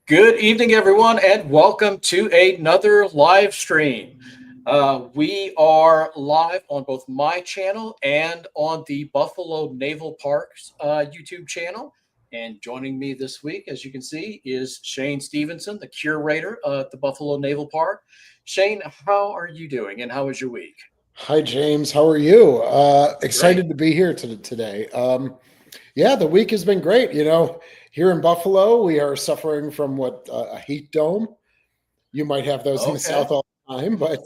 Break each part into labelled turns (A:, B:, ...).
A: Good evening, everyone, and welcome to another live stream. We are live on both my channel and on the Buffalo Naval Park's YouTube channel. And joining me this week, as you can see, is Shane Stephenson, the curator at the Buffalo Naval Park. Shane, how are you doing, and how was your week?
B: Hi, James. How are you?
A: Great.
B: Excited to be here today. Yeah, the week has been great. Here in Buffalo, we are suffering from a heat dome. You might have those in the
A: Okay.
B: South all the time, but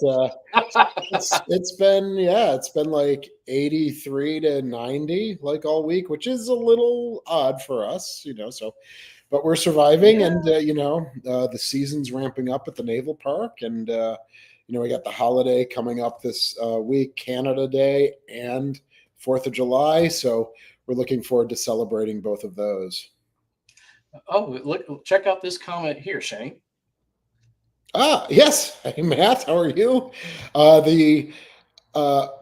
B: it's been like 83 to 90 like all week, which is a little odd for us. But we're surviving,
A: Yeah.
B: and the season's ramping up at the Naval Park, and we got the holiday coming up this week, Canada Day and July 4th. So we're looking forward to celebrating both of those.
A: Oh, look! Check out this comment here, Shane.
B: Yes. Hey, Matt, how are you? The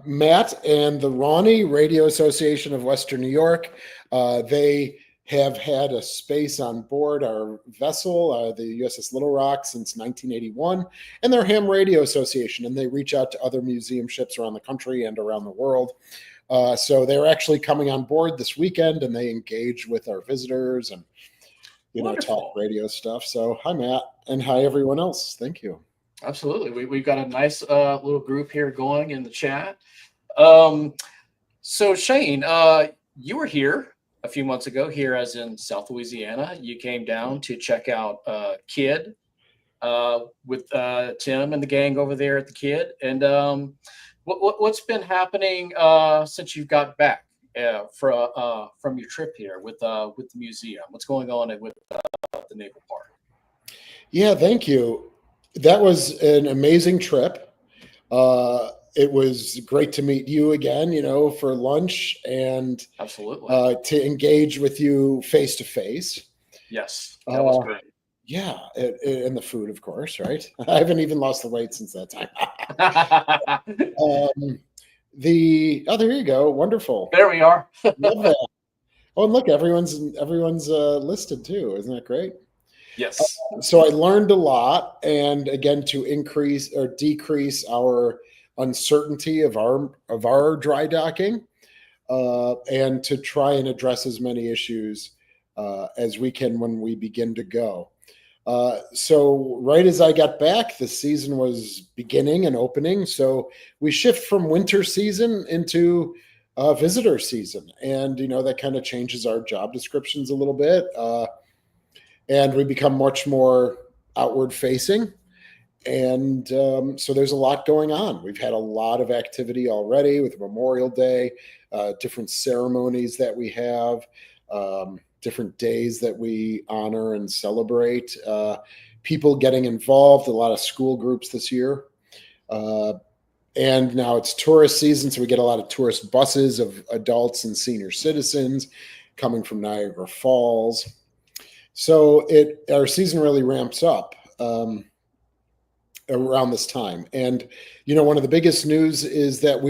B: Matt and the Ronnie Radio Association of Western New York. They have had a space on board our vessel, the USS Little Rock, since 1981, and they're Ham Radio Association, and they reach out to other museum ships around the country and around the world. So they're actually coming on board this weekend, and they engage with our visitors and talk
A: Wonderful.
B: radio stuff. So hi, Matt, and hi everyone else. Thank you.
A: Absolutely. We've got a nice little group here going in the chat. Um, so, Shane, you were here a few months ago, here as in South Louisiana. You came down to check out Kid with Tim and the gang over there at the Kid. And what's been happening since you've got back from your trip here with the museum? What's going on with the Naval Park?
B: Yeah, thank you. That was an amazing trip. It was great to meet you again, for lunch and
A: Absolutely.
B: to engage with you face to face.
A: Yes, that was great.
B: Yeah, and the food, of course, right? I haven't even lost the weight since that time. There you go, wonderful.
A: There we are.
B: Love that. Oh, and look, everyone's listed too. Isn't that great?
A: Yes.
B: So I learned a lot, and again, to increase or decrease our uncertainty of our dry docking, and to try and address as many issues as we can when we begin to go. So right as I got back, the season was beginning and opening. So we shift from winter season into visitor season, and that kind of changes our job descriptions a little bit. And we become much more outward facing. And so there's a lot going on. We've had a lot of activity already with Memorial Day, different ceremonies that we have, different days that we honor and celebrate, people getting involved, a lot of school groups this year. And now it's tourist season, so we get a lot of tourist buses of adults and senior citizens coming from Niagara Falls. So our season really ramps up around this time. And one of the biggest news is that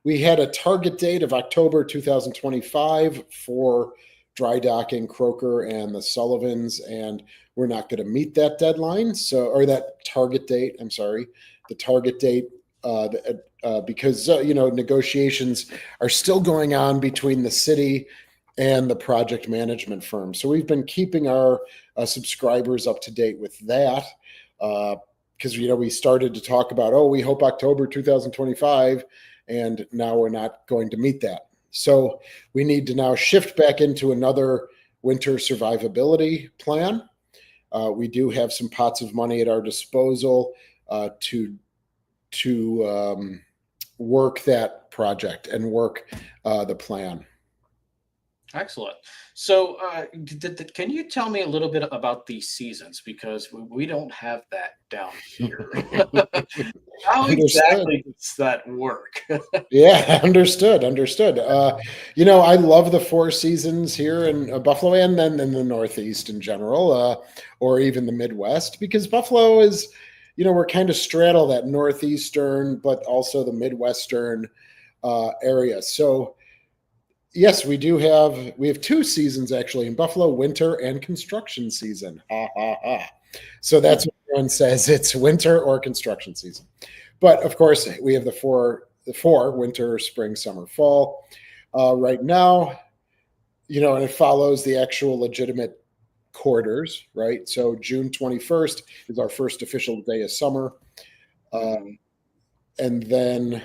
B: we had a target date of October 2025 for dry docking Croaker and the Sullivans, and we're not going to meet that deadline. Or that target date. I'm sorry, the target date. Because negotiations are still going on between the city and the project management firm. So we've been keeping our subscribers up to date with that, because we started to talk about, we hope October 2025, and now we're not going to meet that. So we need to now shift back into another winter survivability plan. We do have some pots of money at our disposal to work that project and work the plan.
A: Excellent. So, can you tell me a little bit about these seasons, because we don't have that down here? How exactly does that work?
B: Yeah, understood. I love the four seasons here in Buffalo, and then in the Northeast in general, or even the Midwest, because Buffalo is, we're kind of straddle that Northeastern, but also the Midwestern area. So Yes, we have two seasons actually in Buffalo, winter and construction season. Ha ha ha. So that's what everyone says, it's winter or construction season. But of course, we have the four winter, spring, summer, fall. Right now, and it follows the actual legitimate quarters, right? So June 21st is our first official day of summer.
A: Mhm.
B: And then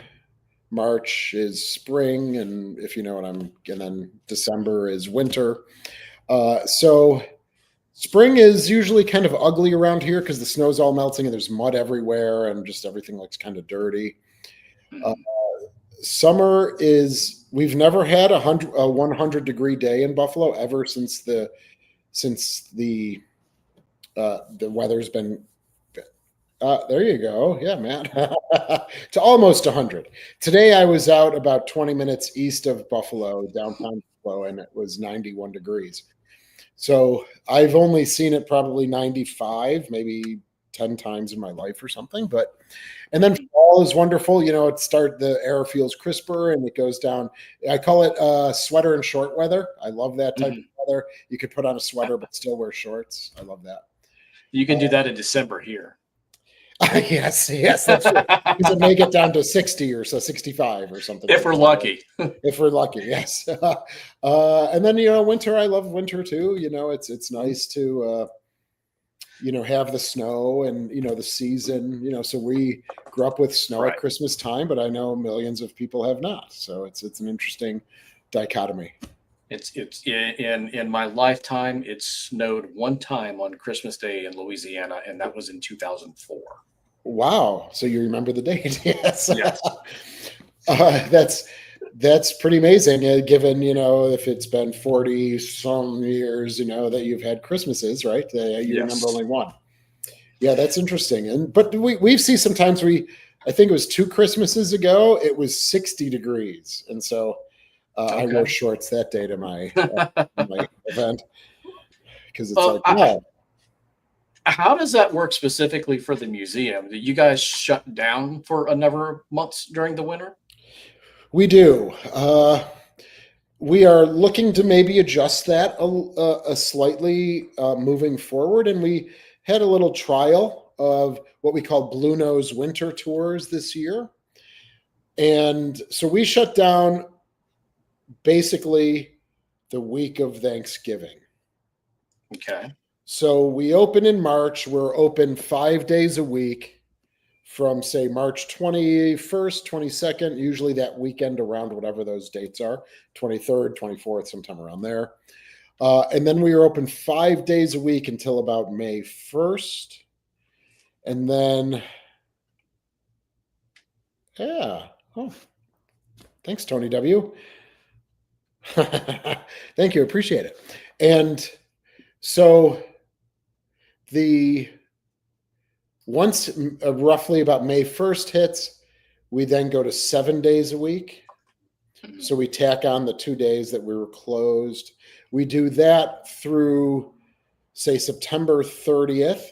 B: March is spring, and if you know what and then December is winter. So spring is usually kind of ugly around here because the snow's all melting and there's mud everywhere and just everything looks kind of dirty. Uh,
A: Mhm.
B: Summer is we've never had a 100-degree day in Buffalo ever since the weather's been. There you go. Yeah, man. To almost 100. Today I was out about 20 minutes east of Buffalo, downtown Buffalo, and it was 91 degrees. So I've only seen it probably 95, maybe 10 times in my life or something. And then
A: Mhm.
B: fall is wonderful. The air feels crisper and it goes down. I call it sweater and short weather. I love that type of
A: Mhm.
B: weather. You could put on a sweater but still wear shorts. I love that.
A: You can do that in December here.
B: Yes, that's true. Because it may get down to 60 or so, 65 or something
A: If
B: like
A: we're
B: that. Right?
A: lucky.
B: If we're lucky, yes. And then winter. I love winter too. It's nice to have the snow and the season. So we grew up with snow at
A: Right.
B: Christmas time, but I know millions of people have not. So it's an interesting dichotomy.
A: It's in my lifetime, it snowed one time on Christmas Day in Louisiana, and that was in 2004.
B: Wow. So you remember the date? Yes.
A: Yes.
B: uh, that's that's pretty amazing. Given if it's been 40 some years, that you've had Christmases, right? You remember
A: Yes.
B: only one. Yeah, that's interesting. But we see sometimes I think it was two Christmases ago, it was 60 degrees, and so I wore
A: Okay.
B: shorts that day to my event because it's
A: Well,
B: like, wow.
A: how does that work specifically for the museum? Do you guys shut down for a number of months during the winter?
B: We do. We are looking to maybe adjust that a slightly moving forward, and we had a little trial of what we call Blue Nose Winter Tours this year, and so we shut down basically the week of Thanksgiving.
A: Okay.
B: So we open in March. We're open 5 days a week from say March 21st, 22nd, usually that weekend around whatever those dates are, 23rd, 24th, sometime around there. And then we are open 5 days a week until about May 1st. And then, yeah. Oh, thanks, Tony W. Thank you. Appreciate it. And so the once roughly about May 1st hits, we then go to 7 days a week.
A: Mhm.
B: So we tack on the 2 days that we were closed. We do that through, say, September 30th.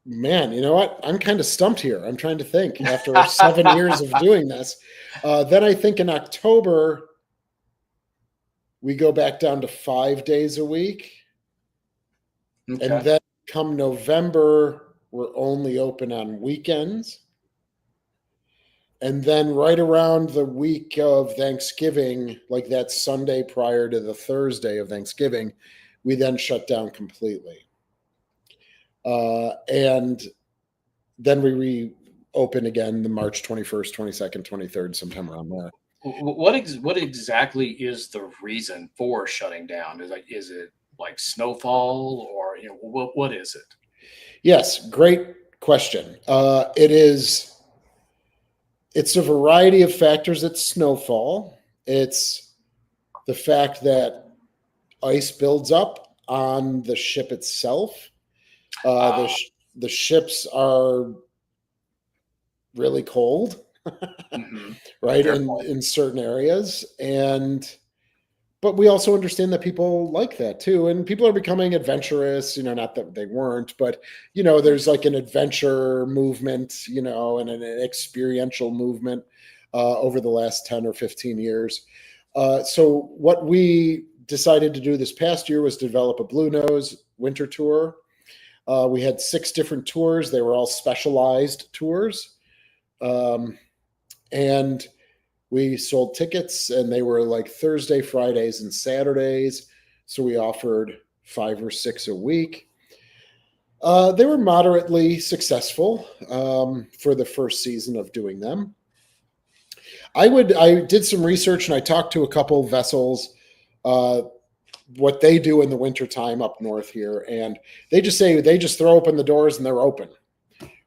B: Man, you know what? I'm kind of stumped here. I'm trying to think after 7 years of doing this. Then I think in October, we go back down to 5 days a week. And
A: Okay.
B: then come November, we're only open on weekends. And then right around the week of Thanksgiving, like that Sunday prior to the Thursday of Thanksgiving, we then shut down completely. And then we reopen again the March 21st, 22nd, 23rd, sometime around there.
A: What exactly is the reason for shutting down? Is it like snowfall, or what is it?
B: Yes, great question. It's a variety of factors. It's snowfall. It's the fact that ice builds up on the ship itself. Uh, the
A: Uh,
B: sh- the ships are really cold,
A: mhm.
B: right?
A: Fair
B: In certain areas, and but we also understand that people like that too, and people are becoming adventurous. Not that they weren't, but
A: point.
B: there's like an adventure movement, and an experiential movement. over the last 10 or 15 years. So what we decided to do this past year was develop a Blue Nose winter tour. We had 6 different tours. They were all specialized tours. And we sold tickets, and they were like Thursday, Fridays, and Saturdays. So we offered 5 or 6 a week. They were moderately successful for the first season of doing them. I did some research, and I talked to a couple vessels, what they do in the wintertime up north here. And they just say they just throw open the doors and they're open.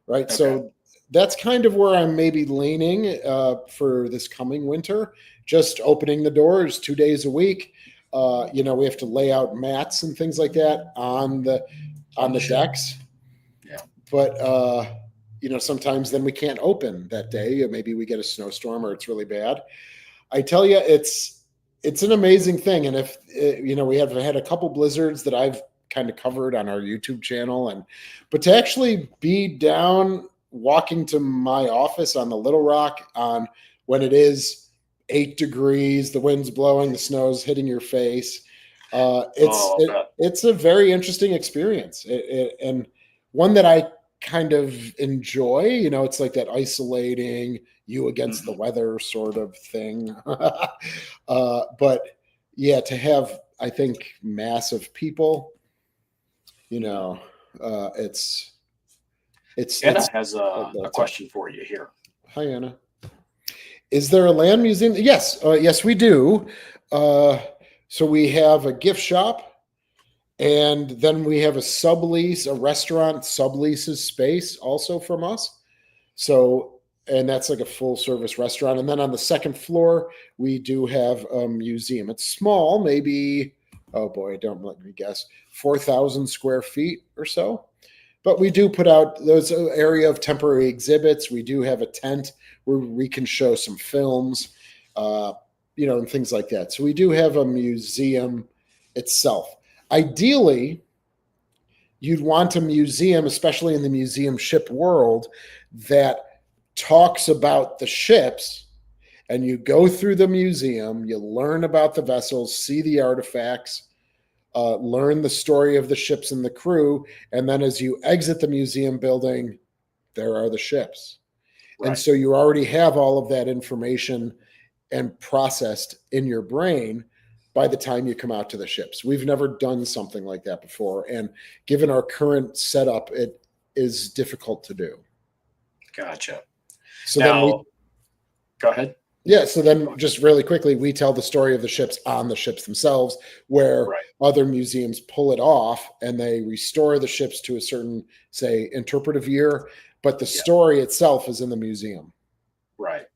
B: Right.
A: Okay.
B: So that's kind of where I'm maybe leaning for this coming winter, just opening the doors 2 days a week. We have to lay out mats and things like that on the decks.
A: Yeah.
B: But, sometimes then we can't open that day. Maybe we get a snowstorm or it's really bad. I tell you, it's an amazing thing. And if, we have had a couple blizzards that I've kind of covered on our YouTube channel, but to actually be down walking to my office on the Little Rock on when it is 8 degrees, the wind's blowing, the snow's hitting your face. It's a very interesting experience, and one that I kind of enjoy. It's like that isolating you against the weather sort of thing. But yeah, to have, I think, massive people,
A: Anna has a question for you here.
B: Hi, Anna. Is there a land museum? Yes. Yes, we do. So we have a gift shop, and then we have a restaurant subleases space also from us. So, and that's like a full service restaurant. And then on the second floor, we do have a museum. It's small, maybe, oh boy, don't let me guess, 4,000 square feet or so. But we do put out those area of temporary exhibits. We do have a tent where we can show some films, and things like that. So we do have a museum itself. Ideally, you'd want a museum, especially in the museum ship world, that talks about the ships, and you go through the museum, you learn about the vessels, see the artifacts, learn the story of the ships and the crew, and then as you exit the museum building, there are the ships. Right. And so you already have all of that information and processed in your brain by the time you come out to the ships. We've never done something like that before, and given our current setup, it is difficult to do.
A: Gotcha.
B: So now,
A: go ahead.
B: Yeah, so then just really quickly, we tell the story of the ships on the ships themselves, where other museums pull it off and they restore the ships to a certain, say, interpretive year, but the story itself is in the museum.
A: Right.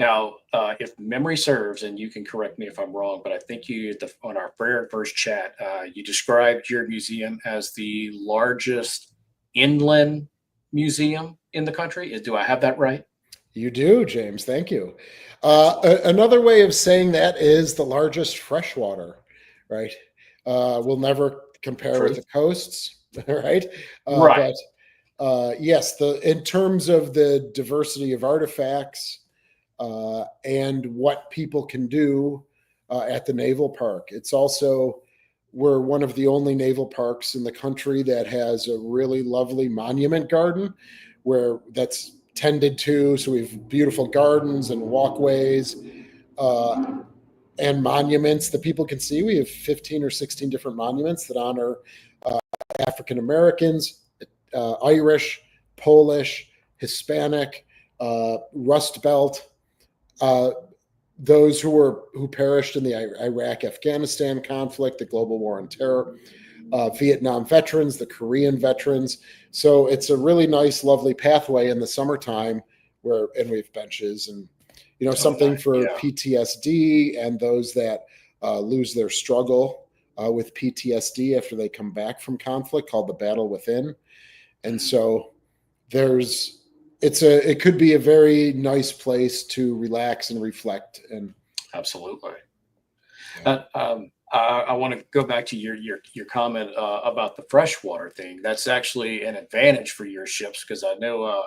A: Now, if memory serves, and you can correct me if I'm wrong, but I think on our very first chat, you described your museum as the largest inland museum in the country. Do I have that right?
B: You do, James. Thank you. Another way of saying that is the largest freshwater, right? We'll never compare with the coasts, right?
A: Right.
B: But yes, in terms of the diversity of artifacts and what people can do at the naval park, we're one of the only naval parks in the country that has a really lovely monument garden that's tended to. So we have beautiful gardens and walkways and monuments that people can see. We have 15 or 16 different monuments that honor African Americans, Irish, Polish, Hispanic, Rust Belt, those who perished in the Iraq-Afghanistan conflict, the global war on terror, Vietnam veterans, the Korean veterans. So it's a really nice, lovely pathway in the summertime and we have benches and, something for PTSD and those that lose their struggle with PTSD after they come back from conflict, called the Battle Within. And so it could be a very nice place to relax and reflect. And
A: absolutely. Yeah. I want to go back to your comment about the freshwater thing. That's actually an advantage for your ships, because I know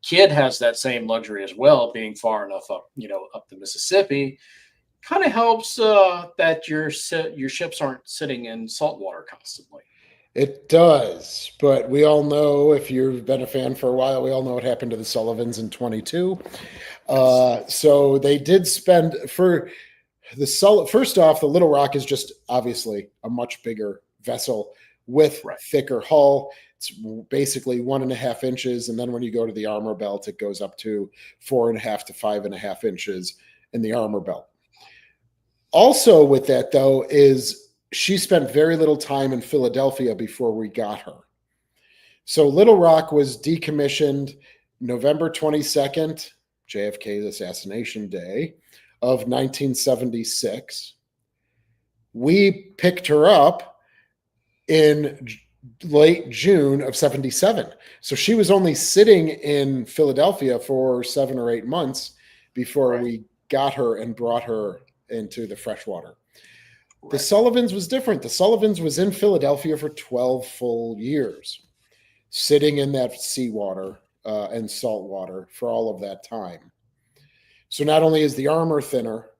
A: Kidd has that same luxury as well, being far enough up, up the Mississippi. Kind of helps that your ships aren't sitting in salt water constantly.
B: It does, but we all know, if you've been a fan for a while, we all know what happened to the Sullivans in 22. So they did spend for first off, the Little Rock is just obviously a much bigger vessel with thicker hull. It's basically 1.5 inches. And then when you go to the armor belt, it goes up to 4.5 to 5.5 inches in the armor belt. Also with that, though, is she spent very little time in Philadelphia before we got her. So Little Rock was decommissioned November 22nd, JFK's assassination day of 1976. We picked her up in late June of 77. So she was only sitting in Philadelphia for 7 or 8 months before we got her and brought her into the freshwater. The Sullivans was different. The Sullivans was in Philadelphia for 12 full years, sitting in that seawater and salt water for all of that time. So not only is the armor thinner,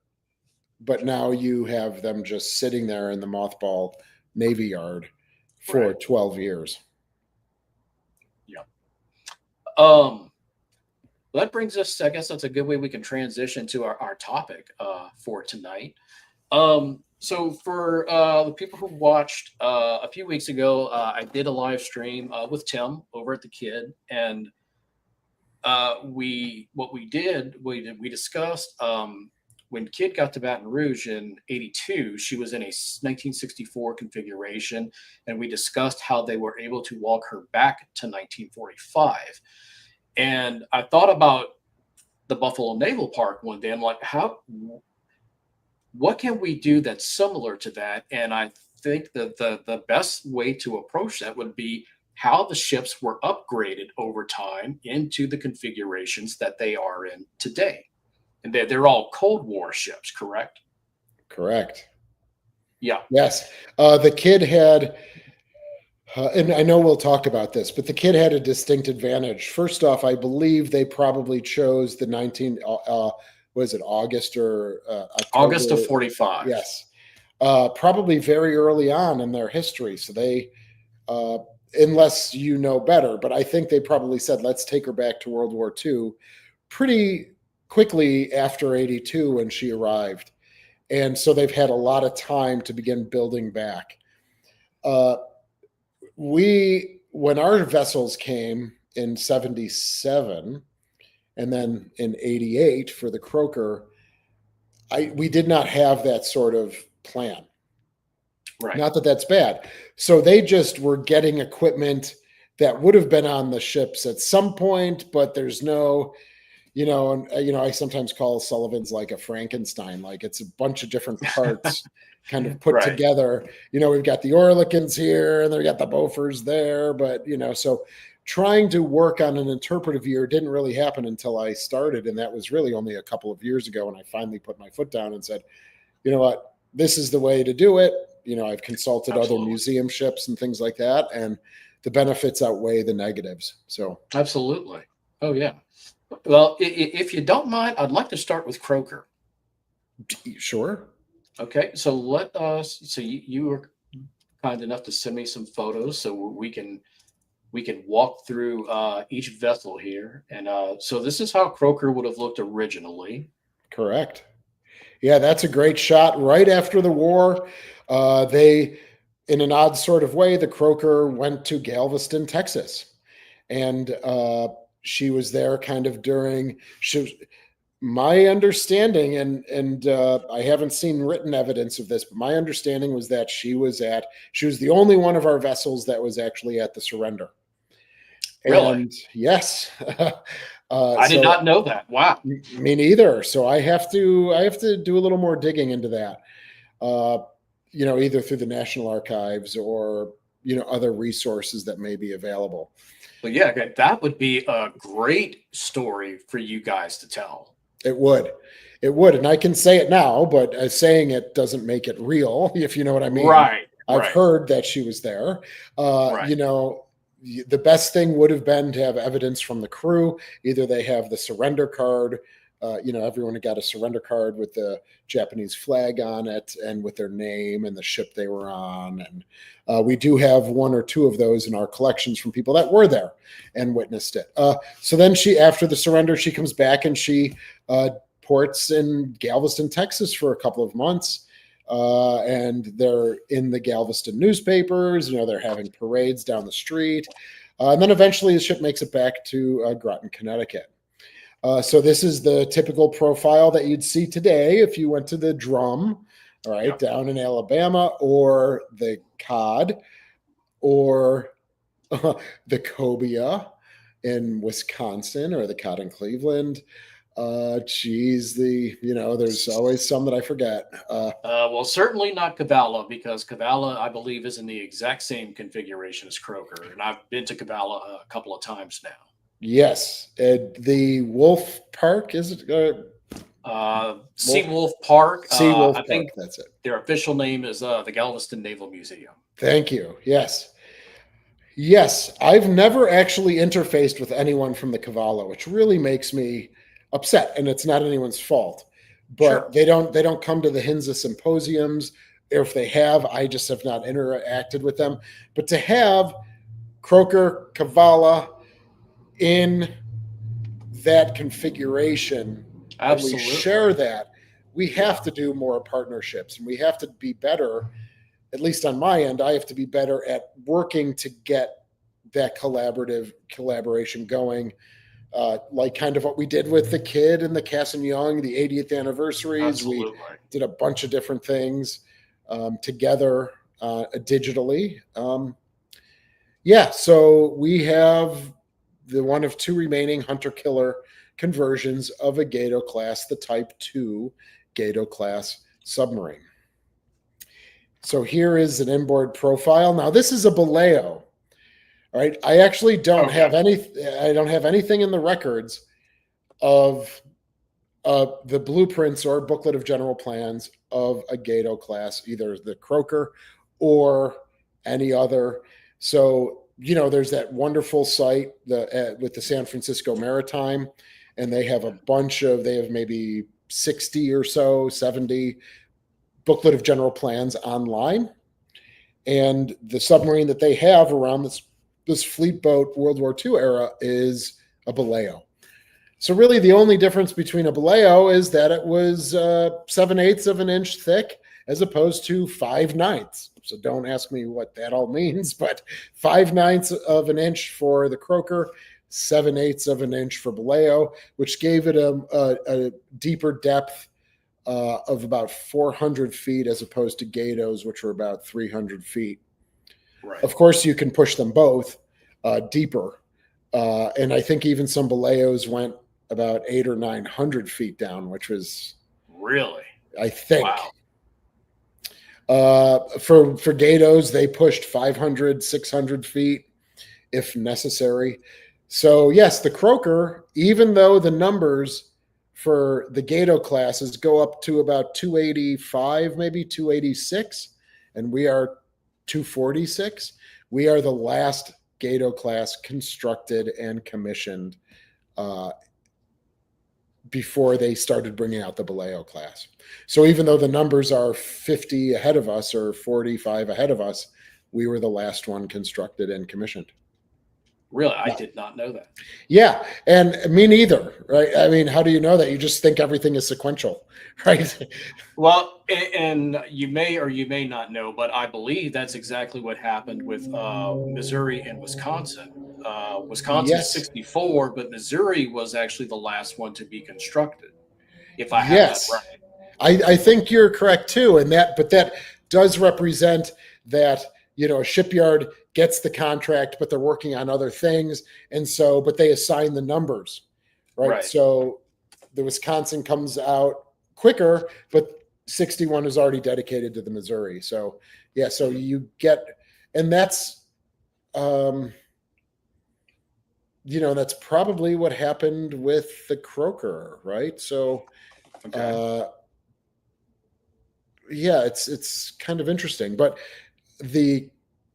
B: but now you have them just sitting there in the mothball Navy Yard for 12 years.
A: Yeah. That brings us, I guess that's a good way we can transition to our topic for tonight. So for the people who watched a few weeks ago, I did a live stream with Tim over at the Kidd, and we discussed when Kidd got to Baton Rouge in '82, she was in a 1964 configuration, and we discussed how they were able to walk her back to 1945. And I thought about the Buffalo Naval Park one day. I'm like, what can we do that's similar to that? And I think that the best way to approach that would be how the ships were upgraded over time into the configurations that they are in today. And they're all Cold War ships, correct?
B: Correct.
A: Yeah.
B: Yes. The Kidd had, and I know we'll talk about this, but the Kidd had a distinct advantage. First off, I believe they probably chose the was it August or October?
A: August of 45.
B: Yes. Probably very early on in their history. So they, unless you know better, but I think they probably said, let's take her back to World War II pretty quickly after 82 when she arrived. And so they've had a lot of time to begin building back. When our vessels came in 77 and then in 88 for the Croaker, we did not have that sort of plan.
A: Right.
B: Not that that's bad. So they just were getting equipment that would have been on the ships at some point, but there's no, I sometimes call Sullivans like a Frankenstein, like it's a bunch of different parts kind of put together. We've got the Orlikins here and they've got the Beauforts there, but so trying to work on an interpretive year didn't really happen until I started. And that was really only a couple of years ago when I finally put my foot down and said, you know what, this is the way to do it. I've consulted other museum ships and things like that, and the benefits outweigh the negatives. So
A: absolutely. Oh yeah. Well, if you don't mind, I'd like to start with Croaker.
B: Sure.
A: Okay. So let us. So you were kind enough to send me some photos, so we can walk through each vessel here. And so this is how Croaker would have looked originally.
B: Correct. Yeah, that's a great shot. Right after the war, they, in an odd sort of way, the Croaker went to Galveston, Texas, and she was there kind of during. My understanding, and I haven't seen written evidence of this, but my understanding was that she was the only one of our vessels that was actually at the surrender.
A: Really?
B: And yes.
A: I did not know that. Wow.
B: Me neither. So I have to do a little more digging into that. Either through the National Archives or other resources that may be available.
A: Well, yeah, that would be a great story for you guys to tell.
B: It would, and I can say it now, but saying it doesn't make it real, if you know what I mean.
A: Right.
B: I've heard that she was there. the best thing would have been to have evidence from the crew. Either they have the surrender card. Everyone got a surrender card with the Japanese flag on it and with their name and the ship they were on. And we do have one or two of those in our collections from people that were there and witnessed it. So then after the surrender, she comes back and she ports in Galveston, Texas for a couple of months. And they're in the Galveston newspapers, they're having parades down the street. And then eventually the ship makes it back to Groton, Connecticut. So this is the typical profile that you'd see today if you went to the Drum, all right, down in Alabama, or the Cod, or the Cobia in Wisconsin, or the Cod in Cleveland. There's always some that I forget.
A: Well, certainly not Cavallo, because Cavallo, I believe, is in the exact same configuration as Croker, and I've been to Cavallo a couple of times now.
B: Yes, the Wolf Park, is it?
A: Seawolf Park.
B: Seawolf
A: I
B: Park,
A: think
B: that's it.
A: Their official name is the Galveston Naval Museum.
B: Thank you. Yes, I've never actually interfaced with anyone from the Cavallo, which really makes me upset, and it's not anyone's fault. But
A: Sure.
B: they don't come to the HINSA symposiums. If they have, I just have not interacted with them. But to have Croker, Cavallo in that configuration,
A: Absolutely.
B: and we share that, we have to do more partnerships, and we have to be better. At least on my end, I have to be better at working to get that collaboration going, like kind of what we did with the Kid and the Cass and Young, the 80th anniversaries.
A: Absolutely.
B: We did a bunch of different things together digitally. So we have the one of two remaining hunter-killer conversions of a Gato class, the Type 2 Gato class submarine. So here is an inboard profile. Now this is a Baleo. All right. I actually don't have anything in the records of the blueprints or booklet of general plans of a Gato class, either the Croker or any other. So, there's that wonderful site with the San Francisco Maritime, and they have maybe 60 or so, 70 booklet of general plans online. And the submarine that they have around this fleet boat World War II era is a Baleo. So really the only difference between a Baleo is that it was 7/8 of an inch thick as opposed to 5/9. So don't ask me what that all means, but 5/9 of an inch for the Croker, 7/8 of an inch for Baleo, which gave it a deeper depth of about 400 feet as opposed to Gatos, which were about 300 feet.
A: Right.
B: Of course, you can push them both deeper. And I think even some Baleos went about 800 or 900 feet down, which was
A: really,
B: I think.
A: Wow.
B: For Gatos, they pushed 500, 600 feet if necessary. So yes, the Croker, even though the numbers for the Gato classes go up to about 285, maybe 286, and we are 246, we are the last Gato class constructed and commissioned before they started bringing out the Baleo class. So even though the numbers are 50 ahead of us or 45 ahead of us, we were the last one constructed and commissioned.
A: Really? I did not know that.
B: Yeah. And me neither, right? I mean, how do you know that? You just think everything is sequential, right?
A: Well, and you may or you may not know, but I believe that's exactly what happened with Missouri and Wisconsin. Wisconsin
B: Yes.
A: 64, but Missouri was actually the last one to be constructed, if I have that right.
B: I think you're correct too. But that does represent that, a shipyard gets the contract, but they're working on other things. And so, but they assign the numbers, right? So the Wisconsin comes out quicker, but 61 is already dedicated to the Missouri. So yeah, so you get, and that's, that's probably what happened with the Croker, right? So,
A: Okay.
B: Yeah, it's kind of interesting, but the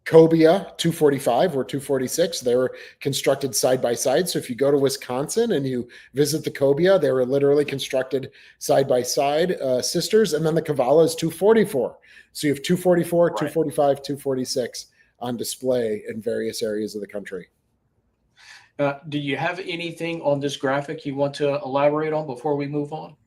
B: Cobia 245 or 246. They were constructed side by side. So if you go to Wisconsin and you visit the Cobia, they were literally constructed side by side, sisters. And then the Kavala is 244. So you have 244, right. 245, 246 on display in various areas of the country.
A: Do you have anything on this graphic you want to elaborate on before we move on?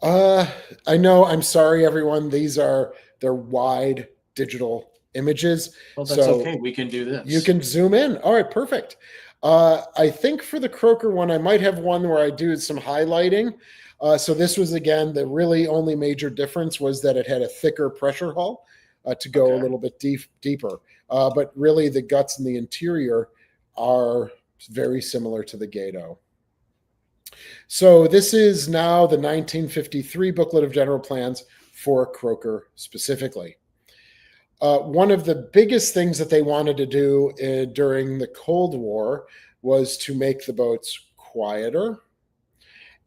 B: I know. I'm sorry, everyone. They're wide digital images.
A: Well, that's okay. We can do this.
B: You can zoom in. All right, perfect. I think for the Croaker one, I might have one where I do some highlighting. So this was, again, the really only major difference was that it had a thicker pressure hull to go a little bit deeper. But really the guts and the interior are very similar to the Gato. So this is now the 1953 booklet of general plans for Croaker specifically. One of the biggest things that they wanted to do during the Cold War was to make the boats quieter.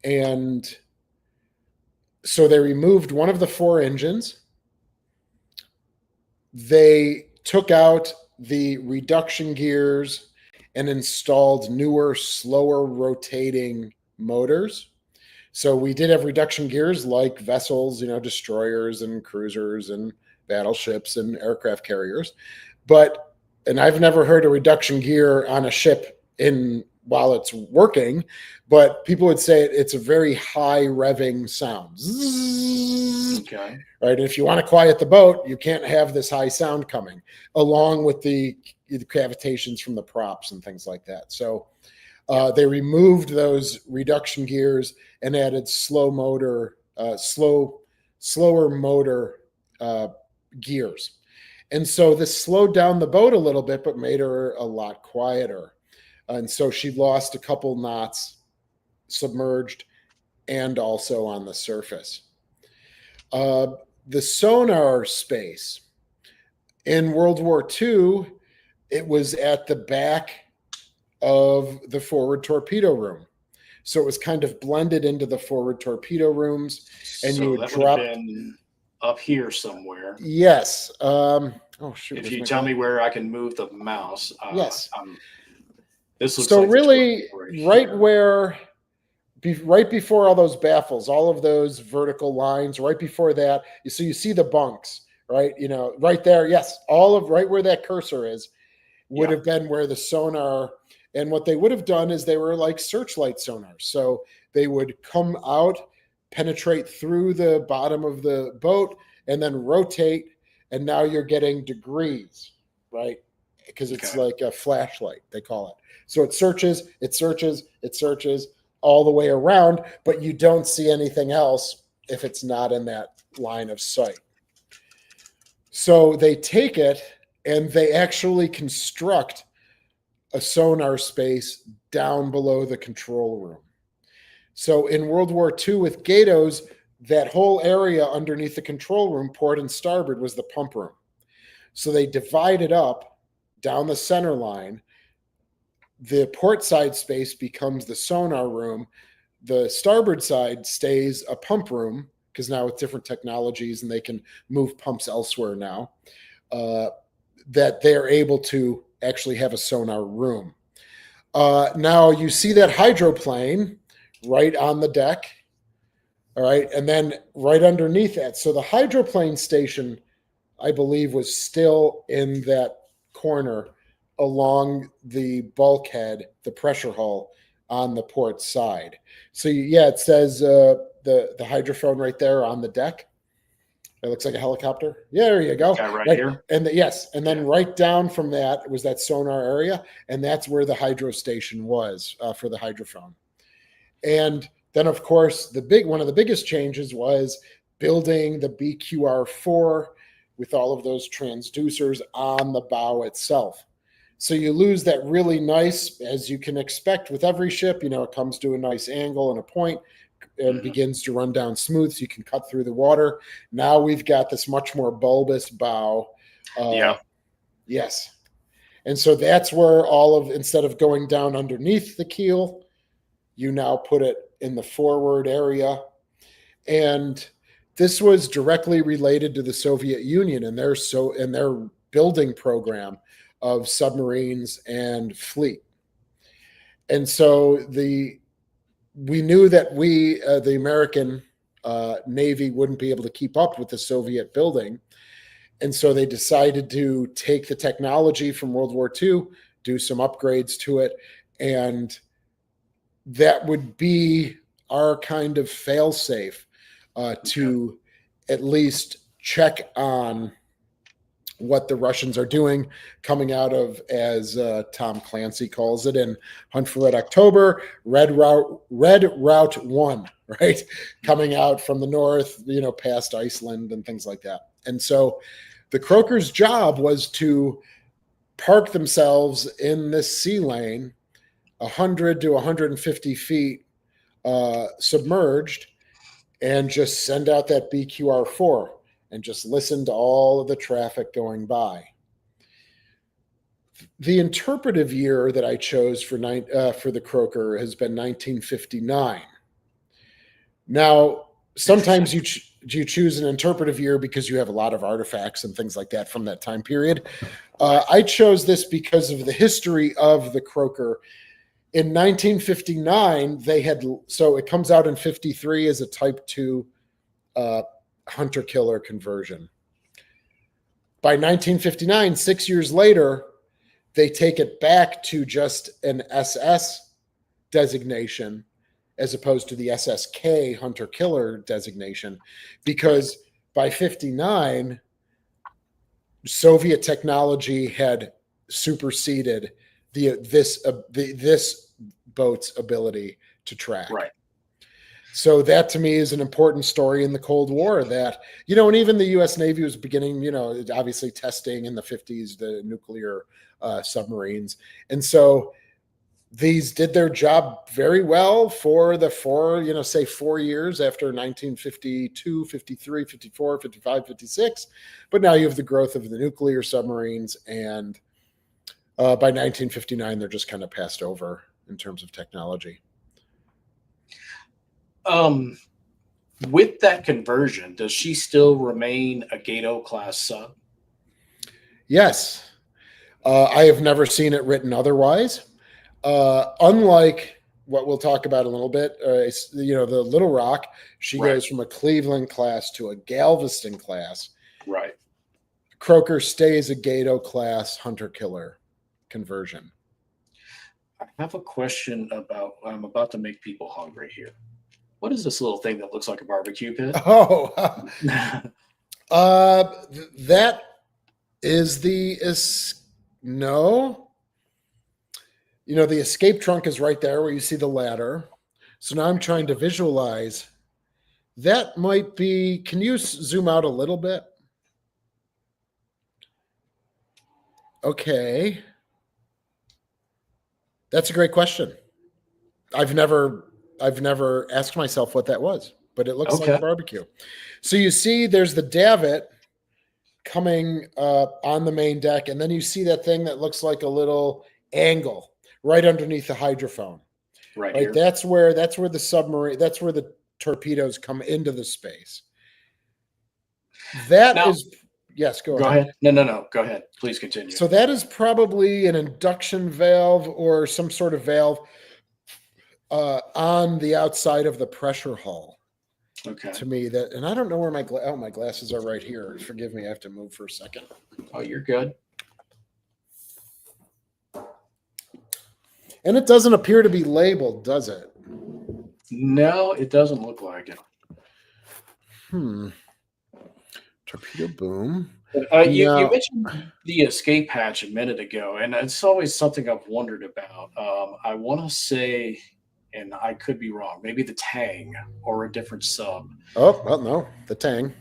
B: And so they removed one of the 4 engines. They took out the reduction gears and installed newer, slower rotating motors. So we did have reduction gears like vessels, destroyers and cruisers and battleships and aircraft carriers. And I've never heard a reduction gear on a ship while it's working, but people would say it's a very high revving sound.
A: Okay.
B: Right. And if you want to quiet the boat, you can't have this high sound coming along with the cavitations from the props and things like that. So they removed those reduction gears and added slower motor gears. And so this slowed down the boat a little bit, but made her a lot quieter. And so she lost a couple knots submerged and also on the surface. The sonar space in World War II, it was at the back of the forward torpedo room. So it was kind of blended into the forward torpedo rooms, and
A: so
B: you would
A: that
B: drop
A: would have been up here somewhere.
B: Yes. Oh shoot!
A: If you tell me where I can move the mouse,
B: yes.
A: This looks
B: so
A: like
B: really right before all those baffles, all of those vertical lines, right before that, so you see the bunks, right? Right there. Yes, all of right where that cursor is would have been where the sonar. And what they would have done is they were like searchlight sonars. So they would come out, penetrate through the bottom of the boat, and then rotate. And now you're getting degrees, right? Because it's like a flashlight, they call it. So it searches all the way around, but you don't see anything else if it's not in that line of sight. So they take it and they actually construct a sonar space down below the control room. So in World War II with Gatos, that whole area underneath the control room, port and starboard, was the pump room. So they divided up down the center line. The port side space becomes the sonar room. The starboard side stays a pump room because now with different technologies and they can move pumps elsewhere now, that they're able to actually have a sonar room. Now you see that hydroplane right on the deck. All right. And then right underneath that. So the hydroplane station, I believe, was still in that corner along the bulkhead, the pressure hull on the port side. So it says the hydrophone right there on the deck. It looks like a helicopter. Yeah, there you go.
A: Right here.
B: And and then right down from that was that sonar area, and that's where the hydro station was for the hydrophone. And then, of course, one of the biggest changes was building the BQR4 with all of those transducers on the bow itself. So you lose that really nice, as you can expect with every ship, it comes to a nice angle and a point and begins to run down smooth so you can cut through the water. Now we've got this much more bulbous bow. Yes. And so that's where instead of going down underneath the keel, you now put it in the forward area. And this was directly related to the Soviet Union and their building program of submarines and fleet. And so we knew that the American Navy wouldn't be able to keep up with the Soviet building. And so they decided to take the technology from World War II, do some upgrades to it, and that would be our kind of fail-safe to at least check on what the Russians are doing, coming out of, as Tom Clancy calls it in Hunt for Red October, Red Route 1, right? Coming out from the north, past Iceland and things like that. And so the Croaker's job was to park themselves in this sea lane 100 to 150 feet submerged and just send out that BQR-4 and just listen to all of the traffic going by. The interpretive year that I chose for the Croaker has been 1959. Now, sometimes you choose an interpretive year because you have a lot of artifacts and things like that from that time period. I chose this because of the history of the Croaker. In 1959, so it comes out in 53 as a Type 2 hunter-killer conversion. By 1959, 6 years later, they take it back to just an SS designation as opposed to the SSK hunter-killer designation, because by 59, Soviet technology had superseded this boat's ability to track.
A: Right.
B: So that to me is an important story in the Cold War that, and even the U.S. Navy was beginning, obviously testing in the 50s, the nuclear submarines. And so these did their job very well for the 4 years after 1952, 53, 54, 55, 56. But now you have the growth of the nuclear submarines. And by 1959, they're just kind of passed over in terms of technology.
A: With that conversion, does she still remain a Gato class sub?
B: Yes. I have never seen it written otherwise. Unlike what we'll talk about a little bit, the Little Rock, she goes from a Cleveland class to a Galveston class.
A: Right.
B: Croaker stays a Gato class hunter-killer conversion.
A: I have a question I'm about to make people hungry here. What is this little thing that looks like a barbecue pit?
B: Oh, that is no. The escape trunk is right there where you see the ladder. So now I'm trying to visualize. That might be, can you zoom out a little bit? Okay. That's a great question. I've never asked myself what that was, but it looks like a barbecue. So you see there's the davit coming on the main deck, and then you see that thing that looks like a little angle right underneath the hydrophone.
A: Right here.
B: That's where the submarine, that's where the torpedoes come into the space. Yes, go ahead.
A: No. Go ahead. Please continue.
B: So that is probably an induction valve or some sort of valve on the outside of the pressure hull.
A: Okay.
B: To me, and I don't know where my glasses are right here. Forgive me, I have to move for a second.
A: Oh, you're good.
B: And it doesn't appear to be labeled, does it?
A: No, it doesn't look like it.
B: Torpedo boom.
A: You mentioned the escape hatch a minute ago, and it's always something I've wondered about. I want to say, and I could be wrong, maybe the Tang or a different sub.
B: Oh, well, no, the Tang.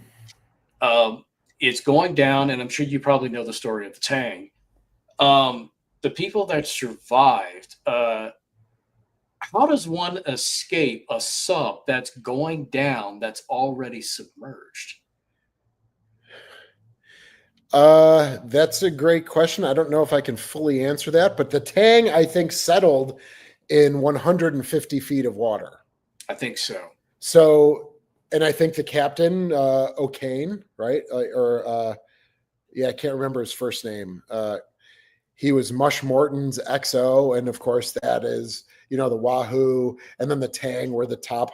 A: It's going down, and I'm sure you probably know the story of the Tang. The people that survived, how does one escape a sub that's going down that's already submerged?
B: That's a great question. I don't know if I can fully answer that, but the Tang, I think, settled in 150 feet of water.
A: I think so.
B: So, and I think the captain, O'Kane, right? I can't remember his first name. He was Mush Morton's XO, and of course that is, the Wahoo, and then the Tang were the top,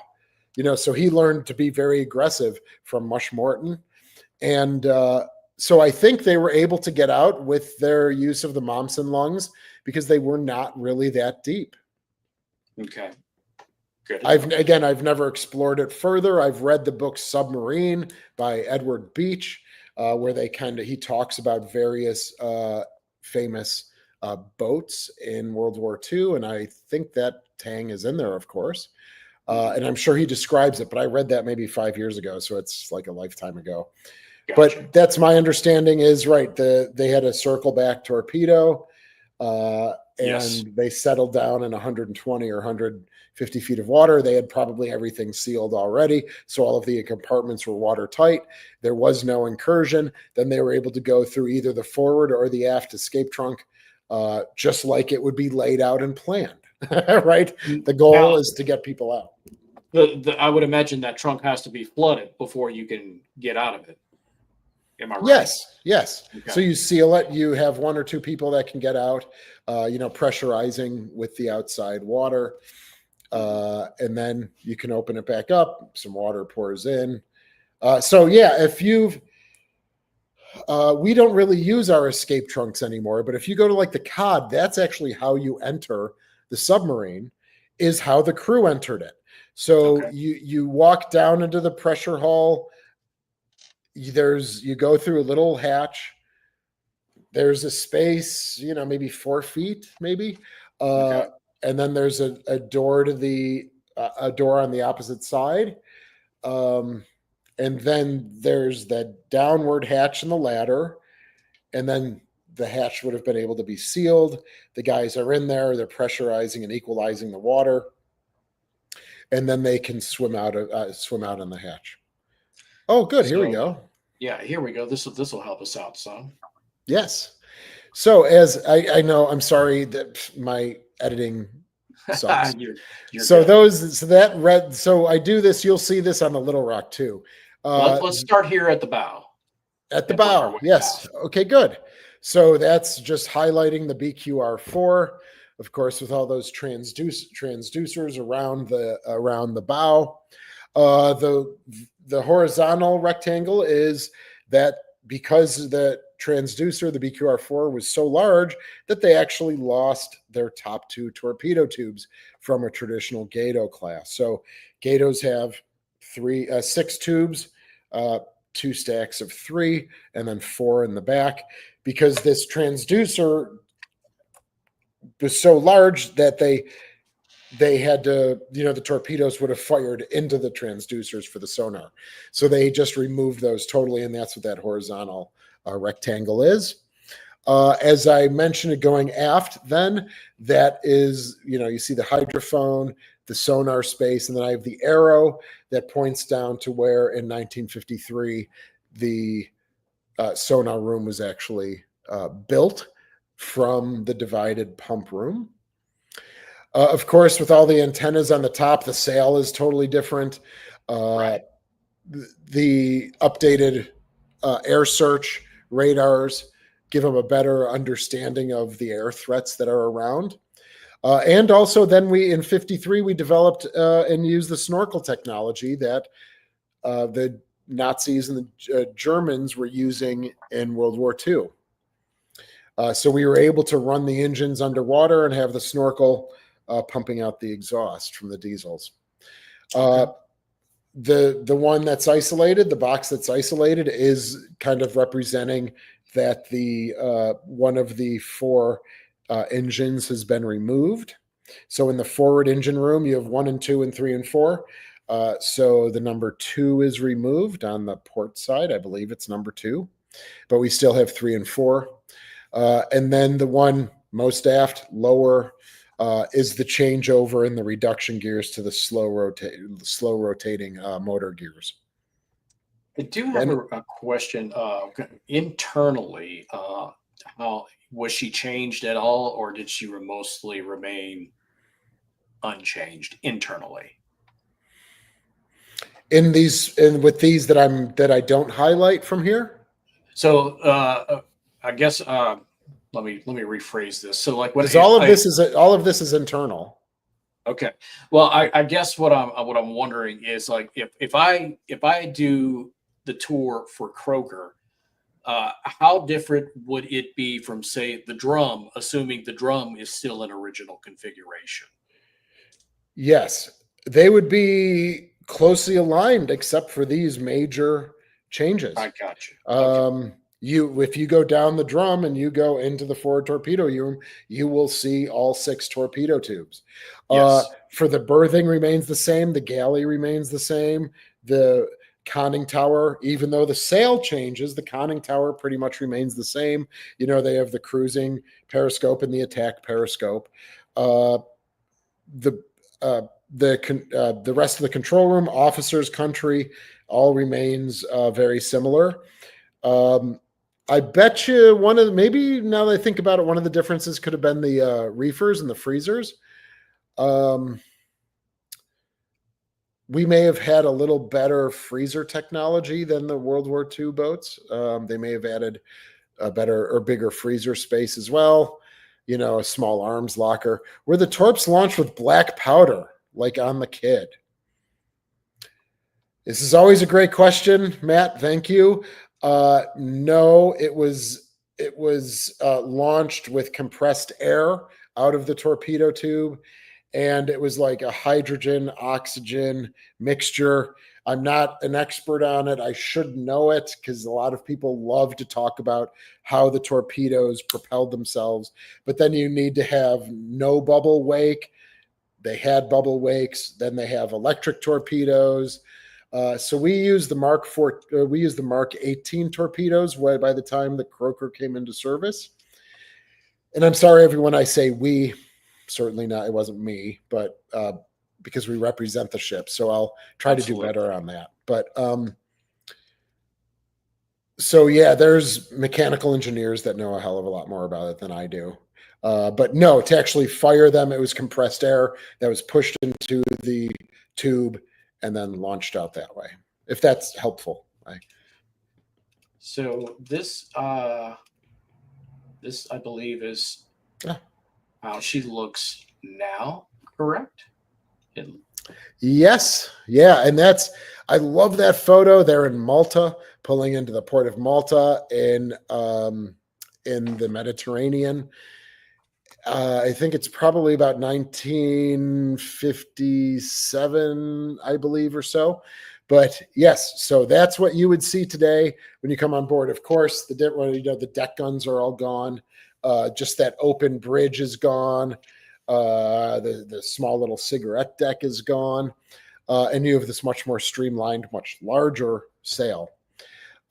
B: so he learned to be very aggressive from Mush Morton. And so I think they were able to get out with their use of the Momsen lungs because they were not really that deep.
A: Okay. Good.
B: I've never explored it further. I've read the book Submarine by Edward Beach, where he talks about various famous boats in World War II, and I think that Tang is in there, of course. And I'm sure he describes it, but I read that maybe 5 years ago, so it's like a lifetime ago. Gotcha. But that's my understanding is right. They had a circle back torpedo, and yes, they settled down in 120 or 150 feet of water. They had probably everything sealed already, so all of the compartments were watertight. There was no incursion. Then they were able to go through either the forward or the aft escape trunk, just like it would be laid out and planned. Right? The goal is to get people out.
A: I would imagine that trunk has to be flooded before you can get out of it. Am I right?
B: Yes. Okay. So you seal it. You have 1 or 2 people that can get out, pressurizing with the outside water. And then you can open it back up. Some water pours in. If you've, we don't really use our escape trunks anymore, but if you go to like the COD, that's actually how you enter the submarine, is how the crew entered it. So you walk down into the pressure hull. You go through a little hatch. There's a space, maybe 4 feet, maybe. And then there's a door to a door on the opposite side. And then there's that downward hatch in the ladder. And then the hatch would have been able to be sealed. The guys are in there. They're pressurizing and equalizing the water. And then they can swim out in the hatch. Oh, good. Here we go.
A: Yeah, here we go. This will help us out some.
B: Yes. So as I know, I'm sorry that my editing sucks. you're so I do this. You'll see this on the Little Rock too.
A: Let's start here at the bow.
B: At the bow, yes. Down. Okay, good. So that's just highlighting the BQR4, of course, with all those transducers around the bow. The horizontal rectangle is that because the transducer, the BQR4, was so large that they actually lost their top 2 torpedo tubes from a traditional Gato class. So Gatos have 6 tubes, 2 stacks of 3, and then 4 in the back, because this transducer was so large that they had to, the torpedoes would have fired into the transducers for the sonar. So they just removed those totally, and that's what that horizontal rectangle is. As I mentioned, going aft, then that is, you see the hydrophone, the sonar space, and then I have the arrow that points down to where in 1953 the sonar room was actually built from the divided pump room. Of course, with all the antennas on the top, the sail is totally different. Right. The updated air search radars give them a better understanding of the air threats that are around. And also then in 53, we developed and used the snorkel technology that the Nazis and the Germans were using in World War II. So we were able to run the engines underwater and have the snorkel pumping out the exhaust from the diesels. The one that's isolated, the box that's isolated, is kind of representing that the one of the 4 engines has been removed. So in the forward engine room, you have 1 and 2 and 3 and 4. So the number 2 is removed on the port side. I believe it's number 2, but we still have 3 and 4. And then the one most aft, lower, is the changeover in the reduction gears to the slow rotating motor gears.
A: I do have a question. Internally, how was she changed at all, or did she mostly remain unchanged internally?
B: With these that I don't highlight from here?
A: So I guess let me rephrase this. So like
B: Because all of this is internal.
A: okay. Well, I guess what I'm wondering is like if I do the tour for Croker, how different would it be from say the drum, assuming the drum is still in original configuration?
B: Yes, they would be closely aligned except for these major changes.
A: I got you. Okay.
B: If you go down the drum and you go into the forward torpedo room, you will see all 6 torpedo tubes.
A: Yes.
B: For the berthing remains the same, the galley remains the same, the conning tower, even though the sail changes, the conning tower pretty much remains the same. They have the cruising periscope and the attack periscope. Uh, the the rest of the control room, officers' country, all remains very similar. I bet you maybe now that I think about it, one of the differences could have been the reefers and the freezers. We may have had a little better freezer technology than the World War II boats. They may have added a better or bigger freezer space as well. A small arms locker. Were the torps launched with black powder, like on the Kid? This is always a great question, Matt. Thank you. No, it was launched with compressed air out of the torpedo tube, and it was like a hydrogen oxygen mixture. I'm not an expert on it. I should know it because a lot of people love to talk about how the torpedoes propelled themselves. But then you need to have no bubble wake. They had bubble wakes. Then they have electric torpedoes. So we use the Mark 18 torpedoes by the time the Croker came into service. And I'm sorry, everyone, I say we. Certainly not. It wasn't me, but because we represent the ship. So I'll try to do better on that. But so yeah, there's mechanical engineers that know a hell of a lot more about it than I do. But no, to actually fire them, it was compressed air that was pushed into the tube and then launched out that way. If that's helpful.
A: So this I believe is how she looks now, correct?
B: Yes. Yeah. And I love that photo. They're in Malta, pulling into the port of Malta in the Mediterranean. I think it's probably about 1957, I believe, or so. But yes, so that's what you would see today when you come on board. Of course, the deck guns are all gone. Just that open bridge is gone. The small little cigarette deck is gone. And you have this much more streamlined, much larger sail.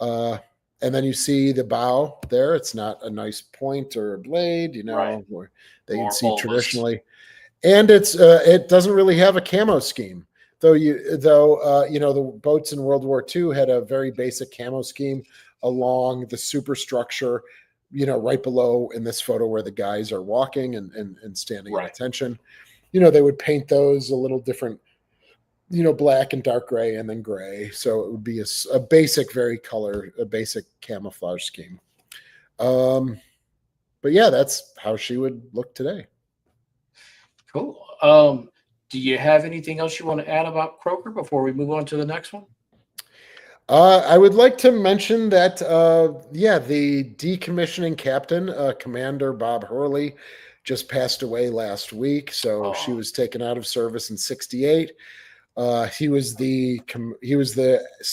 B: And then you see the bow there. It's not a nice point or a blade,
A: Right.
B: That you'd see
A: bulbous.
B: traditionally. And it doesn't really have a camo scheme. The boats in World War II had a very basic camo scheme along the superstructure, right below in this photo where the guys are walking and standing at attention. They would paint those a little different, black and dark gray and then gray. So it would be a basic, a basic camouflage scheme. But yeah, that's how she would look today.
A: Cool. Do you have anything else you want to add about Croker before we move on to the next one?
B: I would like to mention that, the decommissioning captain, Commander Bob Hurley, just passed away last week. So she was taken out of service in '68. He was the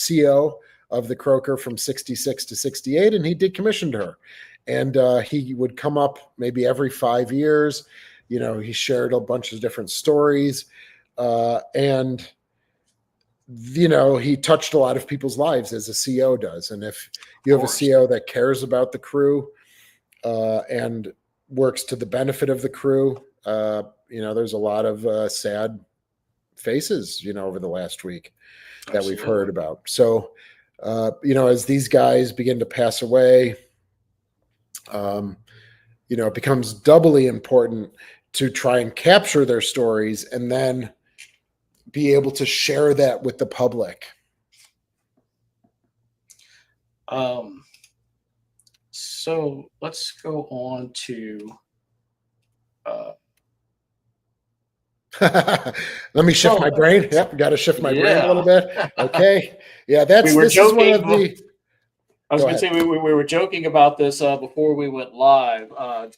B: CO of the Croker from '66 to '68, and he decommissioned her. And he would come up maybe every 5 years. He shared a bunch of different stories, and he touched a lot of people's lives as a CO does. And if you have a CO that cares about the crew and works to the benefit of the crew, there's a lot of sad faces, over the last week that we've heard about. So, as these guys begin to pass away, it becomes doubly important to try and capture their stories and then be able to share that with the public.
A: So let's go on to uh,
B: Let me shift my
A: Sullivans.
B: brain. Yep, got to shift my brain a little
A: Yeah.
B: bit. Okay. Yeah,
A: We were
B: this is one of
A: joking.
B: the.
A: I was
B: Go
A: going to
B: ahead.
A: say we were joking about this before we went live,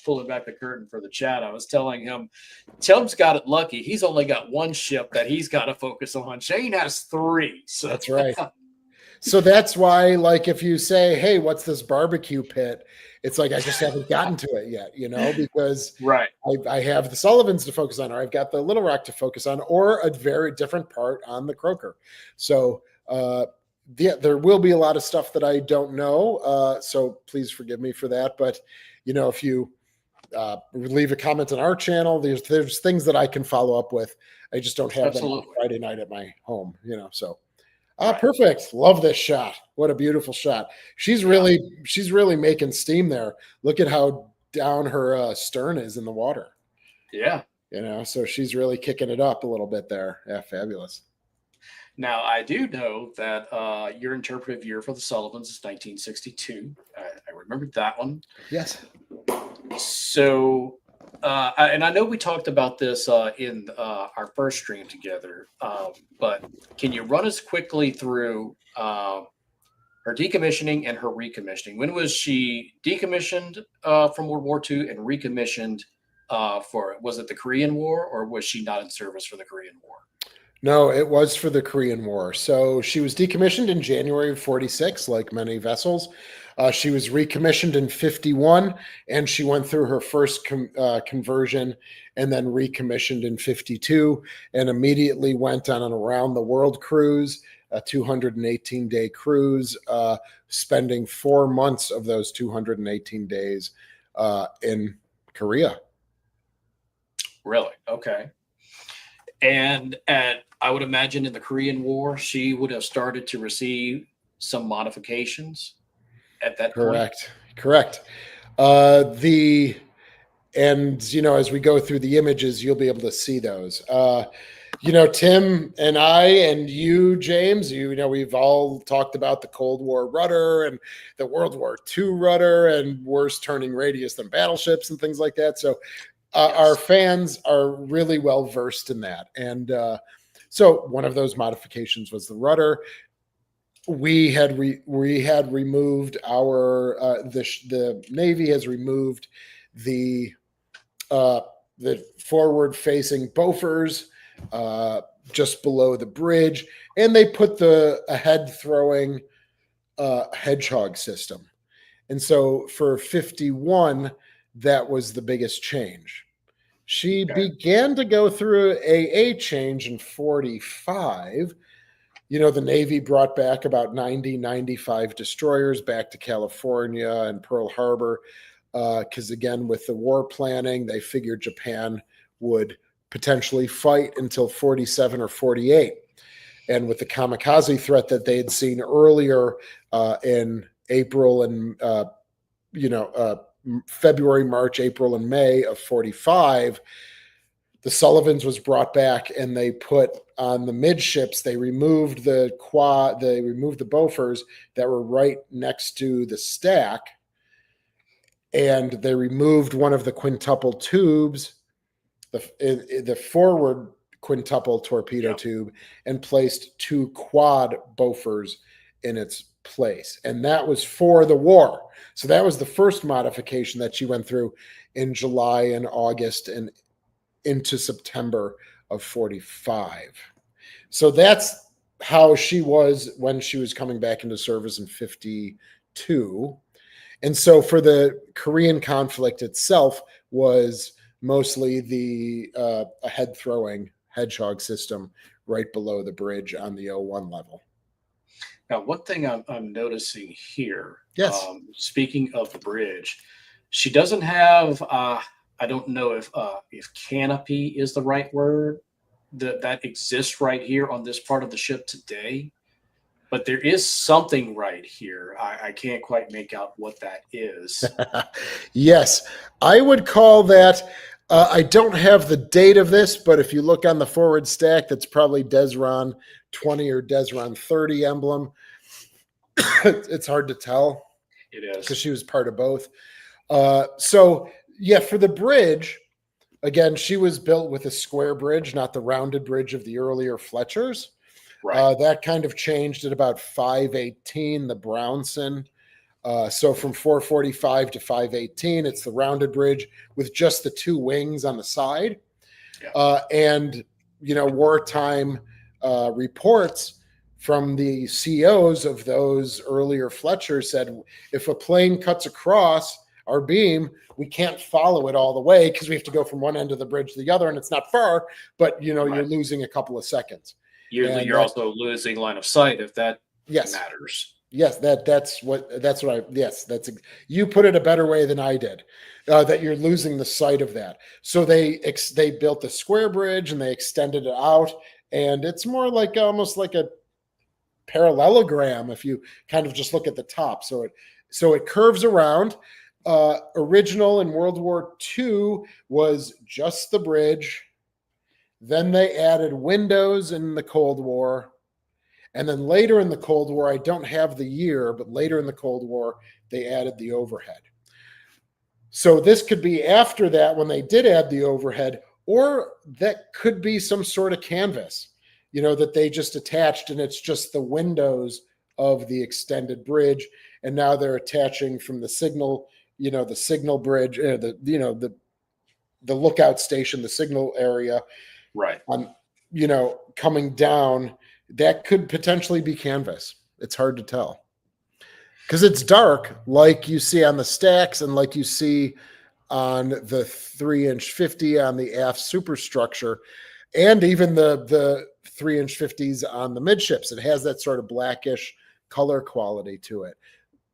A: pulling back the curtain for the chat. I was telling him, Tim's got it lucky. He's only got one ship that he's got to focus on. Shane has three. So
B: That's right. So that's why, like, if you say, "Hey, what's this barbecue pit?" It's like I just haven't gotten to it yet, because
A: right.
B: I have the Sullivans to focus on, or I've got the Little Rock to focus on, or a very different part on the Croaker. So there will be a lot of stuff that I don't know. So please forgive me for that. But if you leave a comment on our channel, there's things that I can follow up with. I just don't have them on
A: Absolutely.
B: Friday night at my home. So.
A: Right.
B: Perfect. Love this shot. What a beautiful shot. She's
A: Yeah.
B: really making steam there. Look at how down her stern is in the water.
A: Yeah.
B: So she's really kicking it up a little bit there. Yeah, fabulous.
A: Now, I do know that your interpretive year for the Sullivans is 1962. I remembered that one.
B: Yes.
A: So, and I know we talked about this in our first stream together, but can you run us quickly through her decommissioning and her recommissioning? When was she decommissioned from World War II and recommissioned was it the Korean War, or was she not in service for the Korean War?
B: No, it was for the Korean War. So she was decommissioned in January of 46, like many vessels. She was recommissioned in 51, and she went through her first conversion and then recommissioned in 52, and immediately went on an around the world cruise, a 218-day cruise, spending 4 months of those 218 days in Korea.
A: Really? Okay. And I would imagine in the Korean War, she would have started to receive some modifications at that point.
B: Correct. As we go through the images, you'll be able to see those. Tim and I and you, James, we've all talked about the Cold War rudder and the World War II rudder and worse turning radius than battleships and things like that. So
A: Yes.
B: Our fans are really well versed in that. And so one of those modifications was the rudder. We had removed our the Navy has removed the forward facing Bofors just below the bridge, and they put a head throwing Hedgehog system. And so for 51, that was the biggest change. She began to go through a change in 45. The Navy brought back about 95 destroyers back to California and Pearl Harbor because, again, with the war planning, they figured Japan would potentially fight until 47 or 48. And with the kamikaze threat that they had seen earlier in April and, February, March, April, and May of 45, the Sullivans was brought back, and they put on the midships, they removed the Bofors that were right next to the stack, and they removed one of the quintuple tubes, the forward quintuple torpedo tube, and placed 2 quad Bofors in its place. And that was for the war. So that was the first modification that she went through in July and August and into September of 45. So that's how she was when she was coming back into service in 52. And so for the Korean conflict itself was mostly the head throwing Hedgehog system right below the bridge on the 01 level.
A: Now, one thing I'm noticing here,
B: yes,
A: speaking of the bridge, she doesn't have, I don't know if canopy is the right word that exists right here on this part of the ship today, but there is something right here. I can't quite make out what that is.
B: Yes, I would call that. I don't have the date of this, but if you look on the forward stack, that's probably Desron 20 or Desron 30 emblem. It's hard to tell.
A: It is.
B: because she was part of both. So yeah, for the bridge, again, she was built with a square bridge, not the rounded bridge of the earlier Fletchers.
A: Right.
B: That kind of changed at about 518, the Brownson. So from 445 to 518, it's the rounded bridge with just the two wings on the side.
A: Yeah.
B: And, wartime reports from the CEOs of those earlier Fletchers said, if a plane cuts across our beam, we can't follow it all the way because we have to go from one end of the bridge to the other, and it's not far, but you're
A: Right.
B: losing a couple of seconds.
A: You're also losing line of sight if that matters.
B: Yes, you put it a better way than I did. That you're losing the sight of that. So they built the square bridge and they extended it out, and it's more like almost like a parallelogram if you kind of just look at the top. So it curves around. Original in World War II was just the bridge. Then they added windows in the Cold War. And then later in the Cold War, I don't have the year, but later in the Cold War, they added the overhead. So this could be after that when they did add the overhead, or that could be some sort of canvas, that they just attached, and it's just the windows of the extended bridge. And now they're attaching from the signal, the signal bridge, the lookout station, the signal area.
A: Right.
B: Coming down. That could potentially be canvas. It's hard to tell because it's dark, like you see on the stacks and like you see on the 3-inch 50 on the aft superstructure, and even the 3-inch 50s on the midships. It has that sort of blackish color quality to it.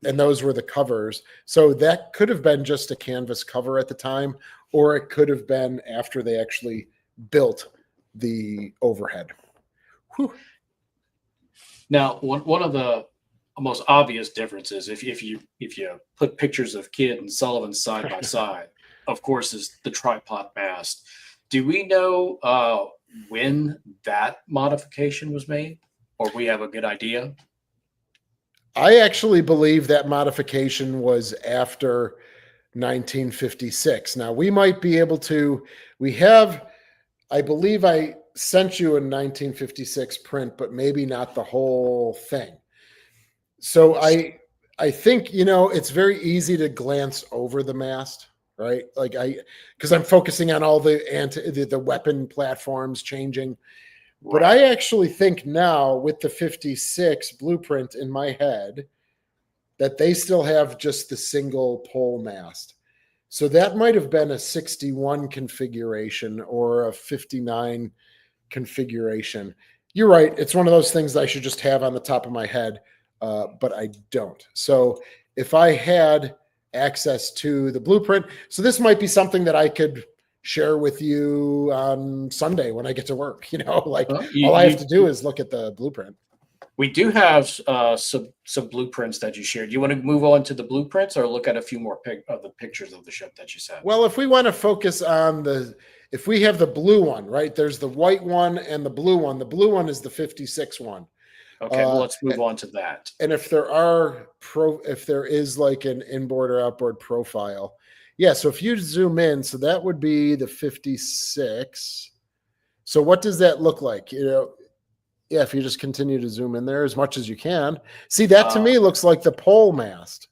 B: And those were the covers. So that could have been just a canvas cover at the time, or it could have been after they actually built the overhead. Whew.
A: Now, one of the most obvious differences, if you put pictures of Kidd and Sullivan side by side, of course, is the tripod mast. Do we know when that modification was made, or we have a good idea?
B: I actually believe that modification was after 1956. Now, we might be able to. I believe I sent you a 1956 print, but maybe not the whole thing. So I think, it's very easy to glance over the mast, right? Because I'm focusing on all the weapon platforms changing. Right. But I actually think now with the 56 blueprint in my head that they still have just the single pole mast. So that might have been a 61 configuration or a 59 configuration. You're right. It's one of those things that I should just have on the top of my head, but I don't. So if I had access to the blueprint, so this might be something that I could share with you on Sunday when I get to work. All I have to do is look at the blueprint.
A: We do have some blueprints that you shared. Do you want to move on to the blueprints or look at a few more of the pictures of the ship that you sent?
B: Well, if we want to focus on if we have the blue one, right, there's the white one and the blue one. The blue one is the 56 one.
A: Okay, well, let's move on to that.
B: And if there is like an inboard or outboard profile, yeah. So if you zoom in, so that would be the 56. So what does that look like? Yeah, if you just continue to zoom in there as much as you can. See, that to me looks like the pole mast.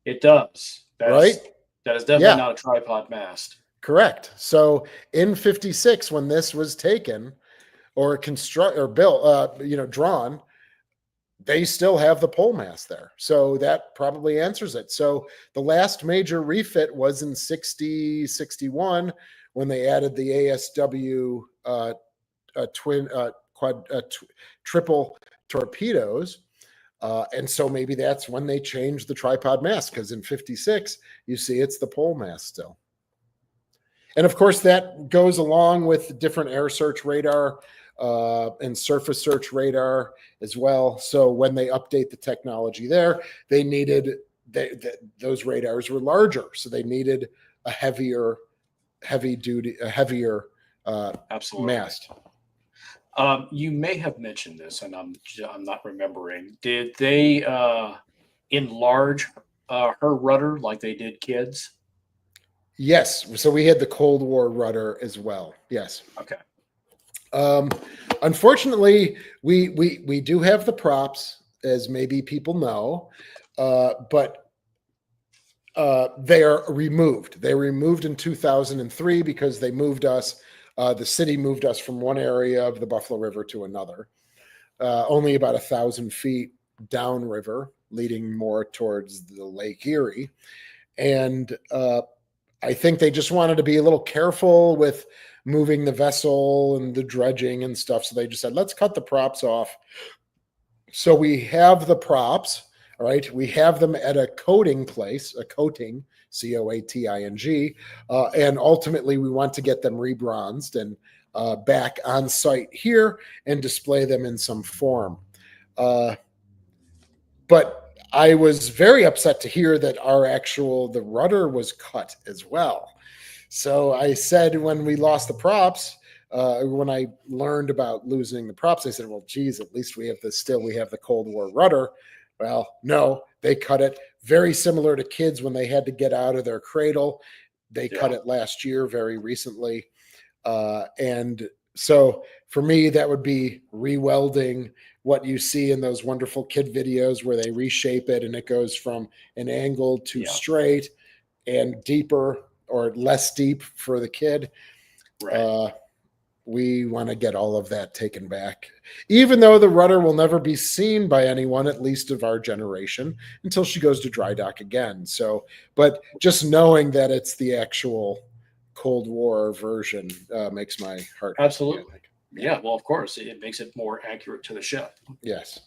A: It does.
B: Right?
A: That is definitely not a tripod mast.
B: Correct. So in 56, when this was taken or built, drawn, they still have the pole mast there. So that probably answers it. So the last major refit was in 61 when they added the ASW triple torpedoes. And so maybe that's when they changed the tripod mast, because in 56, you see it's the pole mast still. And of course, that goes along with different air search radar and surface search radar as well. So when they update the technology there, they needed those radars were larger. So they needed a heavier mast.
A: You may have mentioned this, and I'm not remembering. Did they enlarge her rudder like they did kids?
B: Yes. So we had the Cold War rudder as well. Yes.
A: Okay.
B: Unfortunately, we do have the props, as maybe people know, but they are removed. They were removed in 2003 because they moved us. The city moved us from one area of the Buffalo River to another, only about 1,000 feet downriver, leading more towards the Lake Erie. And I think they just wanted to be a little careful with moving the vessel and the dredging and stuff. So they just said, let's cut the props off. So we have the props, all right? We have them at a coating place, a coating, Coating, and ultimately we want to get them rebronzed and back on site here and display them in some form. But I was very upset to hear that the rudder was cut as well. So I said when we lost the props, when I learned about losing the props, I said, well, geez, at least we have we have the Cold War rudder. Well, no, they cut it very similar to kids when they had to get out of their cradle. They cut it last year, very recently. And so for me, that would be rewelding what you see in those wonderful kid videos where they reshape it and it goes from an angle to straight and deeper or less deep for the kid.
A: Right.
B: We want to get all of that taken back, even though the rudder will never be seen by anyone, at least of our generation, until she goes to dry dock again. So, but just knowing that it's the actual Cold War version makes my heart
A: Absolutely. Happy. Yeah, well, of course, it makes it more accurate to the ship.
B: Yes.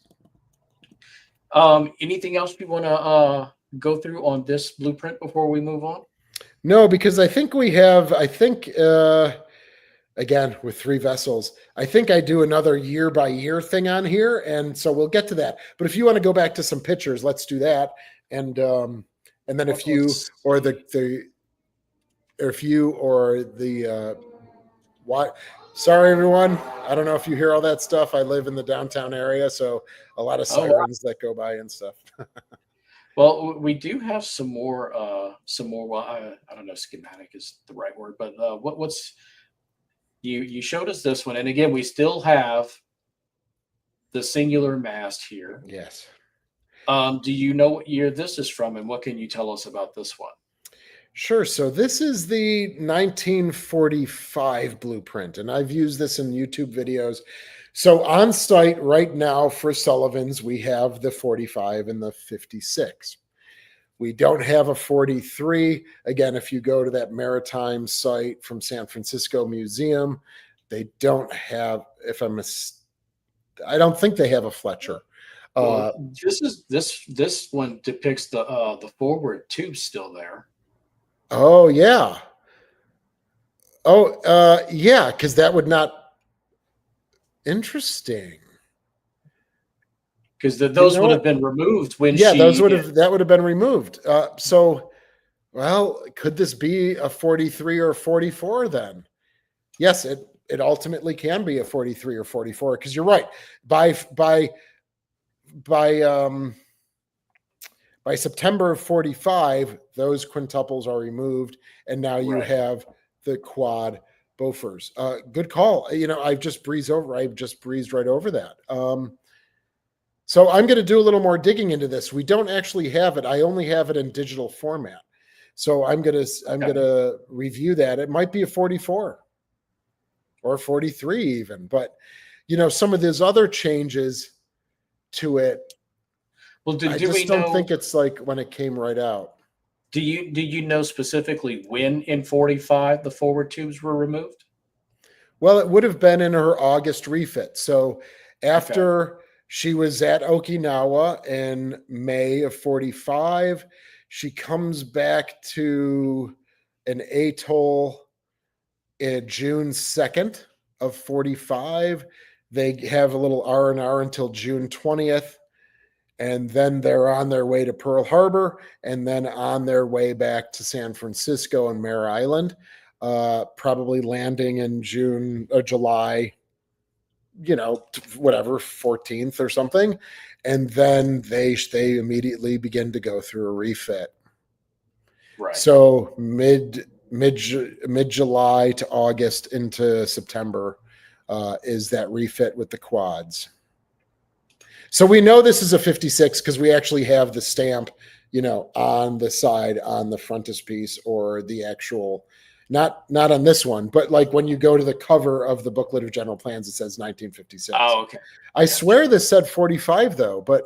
A: Anything else you want to go through on this blueprint before we move on?
B: No, because I think again, with 3 vessels, I think I do another year by year thing on here. And so we'll get to that. But if you want to go back to some pictures, let's do that. And then if you or what? Sorry, everyone. I don't know if you hear all that stuff. I live in the downtown area, so a lot of sirens that go by and stuff.
A: Well, we do have some more. Well, I don't know, schematic is the right word, but what's you showed us this one, and again, we still have the singular mast here.
B: Yes.
A: Do you know what year this is from, and what can you tell us about this one?
B: Sure. So this is the 1945 blueprint, and I've used this in YouTube videos. So on site right now for Sullivans, we have the 45 and the 56. We don't have a 43. Again, if you go to that maritime site from San Francisco Museum, they don't have, I don't think they have a Fletcher.
A: Well, this one depicts the forward tube still there.
B: Oh yeah. Oh yeah, because that would not. Interesting.
A: Because those would have been removed when
B: those that would have been removed. So, well, could this be a 43 or 44 then? Yes, it ultimately can be a 43 or 44 because you're right. By September of 45, those quintuples are removed, and now you have the quad Bofors. Good call. I've just breezed right over that. So I'm going to do a little more digging into this. We don't actually have it. I only have it in digital format. So I'm going to review that. It might be a 44 or 43 even, but some of these other changes to it. Well, I just don't think it's like when it came right out.
A: Do you know specifically when in 45 the forward tubes were removed?
B: Well, it would have been in her August refit. So after she was at Okinawa in May of 45, she comes back to an atoll in June 2nd of 45. They have a little R&R until June 20th. And then they're on their way to Pearl Harbor and then on their way back to San Francisco and Mare Island, probably landing in June or July, whatever, 14th or something. and then they immediately begin to go through a refit.
A: Right.
B: So mid July to August into September is that refit with the quads. So we know this is a 56 because we actually have the stamp, on the side on the frontispiece, or the actual, not on this one, but like when you go to the cover of the booklet of general plans, it says 1956.
A: Oh, okay.
B: I swear this said 45 though, but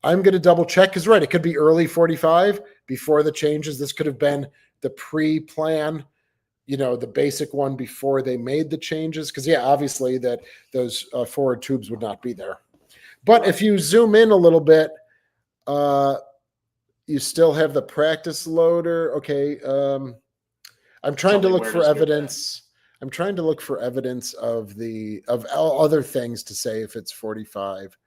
B: I'm going to double check because it could be early 45 before the changes. This could have been the pre-plan, the basic one before they made the changes. Because obviously that those forward tubes would not be there. But if you zoom in a little bit, you still have the practice loader. Okay. I'm trying to look for evidence. I'm trying to look for evidence of other things to say if it's 45.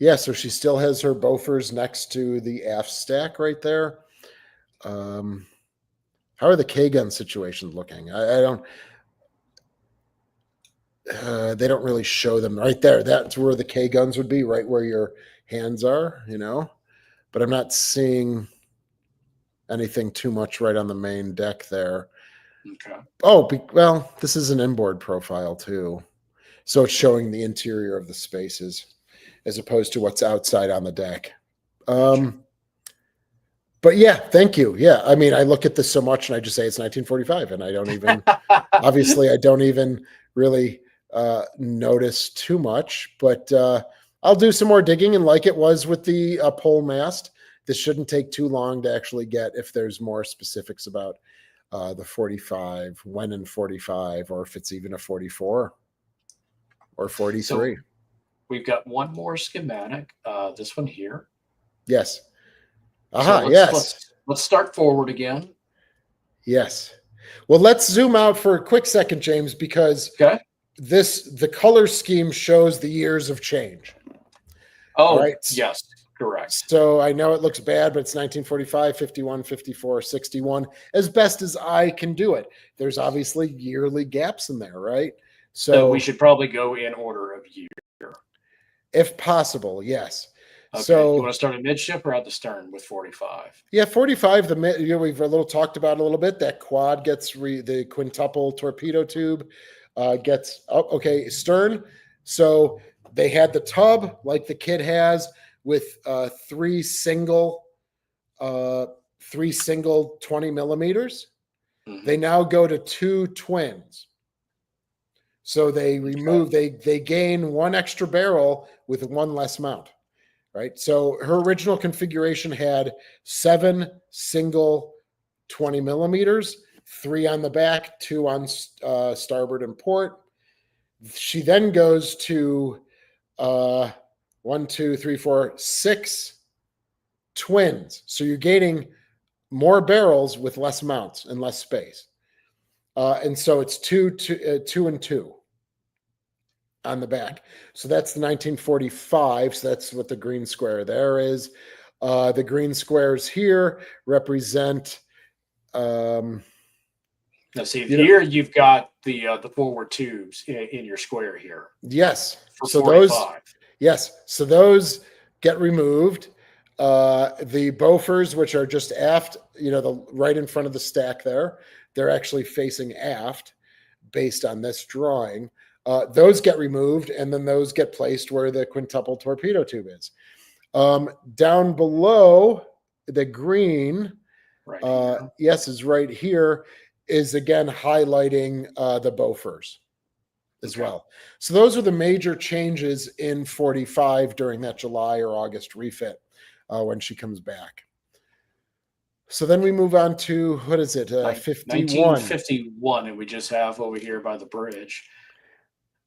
B: Yeah, so she still has her Bofors next to the aft stack right there. How are the K-gun situations looking? I don't. They don't really show them right there. That's where the K-guns would be, right where your hands are, But I'm not seeing anything too much right on the main deck there.
A: Okay.
B: Oh, well, this is an inboard profile too. So it's showing the interior of the spaces as opposed to what's outside on the deck. But yeah, thank you. Yeah, I mean, I look at this so much and I just say it's 1945, and I don't even, obviously, I don't even really notice too much. But I'll do some more digging, and like it was with the pole mast, this shouldn't take too long to actually get if there's more specifics about the 45, when in 45, or if it's even a 44 or 43.
A: So we've got one more schematic. This one here.
B: Yes.
A: Yes. Let's start forward again.
B: Yes. Well, let's zoom out for a quick second, James, because the color scheme shows the years of change.
A: Oh, right? Yes, correct.
B: So I know it looks bad, but it's 1945, 51, 54, 61, as best as I can do it. There's obviously yearly gaps in there, right?
A: So we should probably go in order of year.
B: If possible, yes.
A: Okay. So you want to start at midship or at the stern with 45?
B: Yeah, 45. We've talked about a little bit. That quad gets the quintuple torpedo tube gets up. Okay, stern. So they had the tub like the kid has with three single 20 millimeters. Mm-hmm. They now go to two twins. So they remove, they gain one extra barrel with one less mount, right? So her original configuration had 7 single 20 millimeters, 3 on the back, 2 on starboard and port. She then goes to 1, 2, 3, 4, 6 twins. So you're gaining more barrels with less mounts and less space. And so it's 2 and 2 on the back. So that's the 1945. So that's what the green square there is. The green squares here represent.
A: Now, see, here you've got the forward tubes in your square here.
B: Yes.
A: So 45.
B: So those get removed. The Bofors, which are just aft, the right in front of the stack there, they're actually facing aft based on this drawing. Those get removed, and then those get placed where the quintuple torpedo tube is. Down below, the green, is right here, is again highlighting the Bofors as well. So those are the major changes in 45 during that July or August refit when she comes back. So then we move on to, what is it, 51.
A: 1951, and we just have over here by the bridge.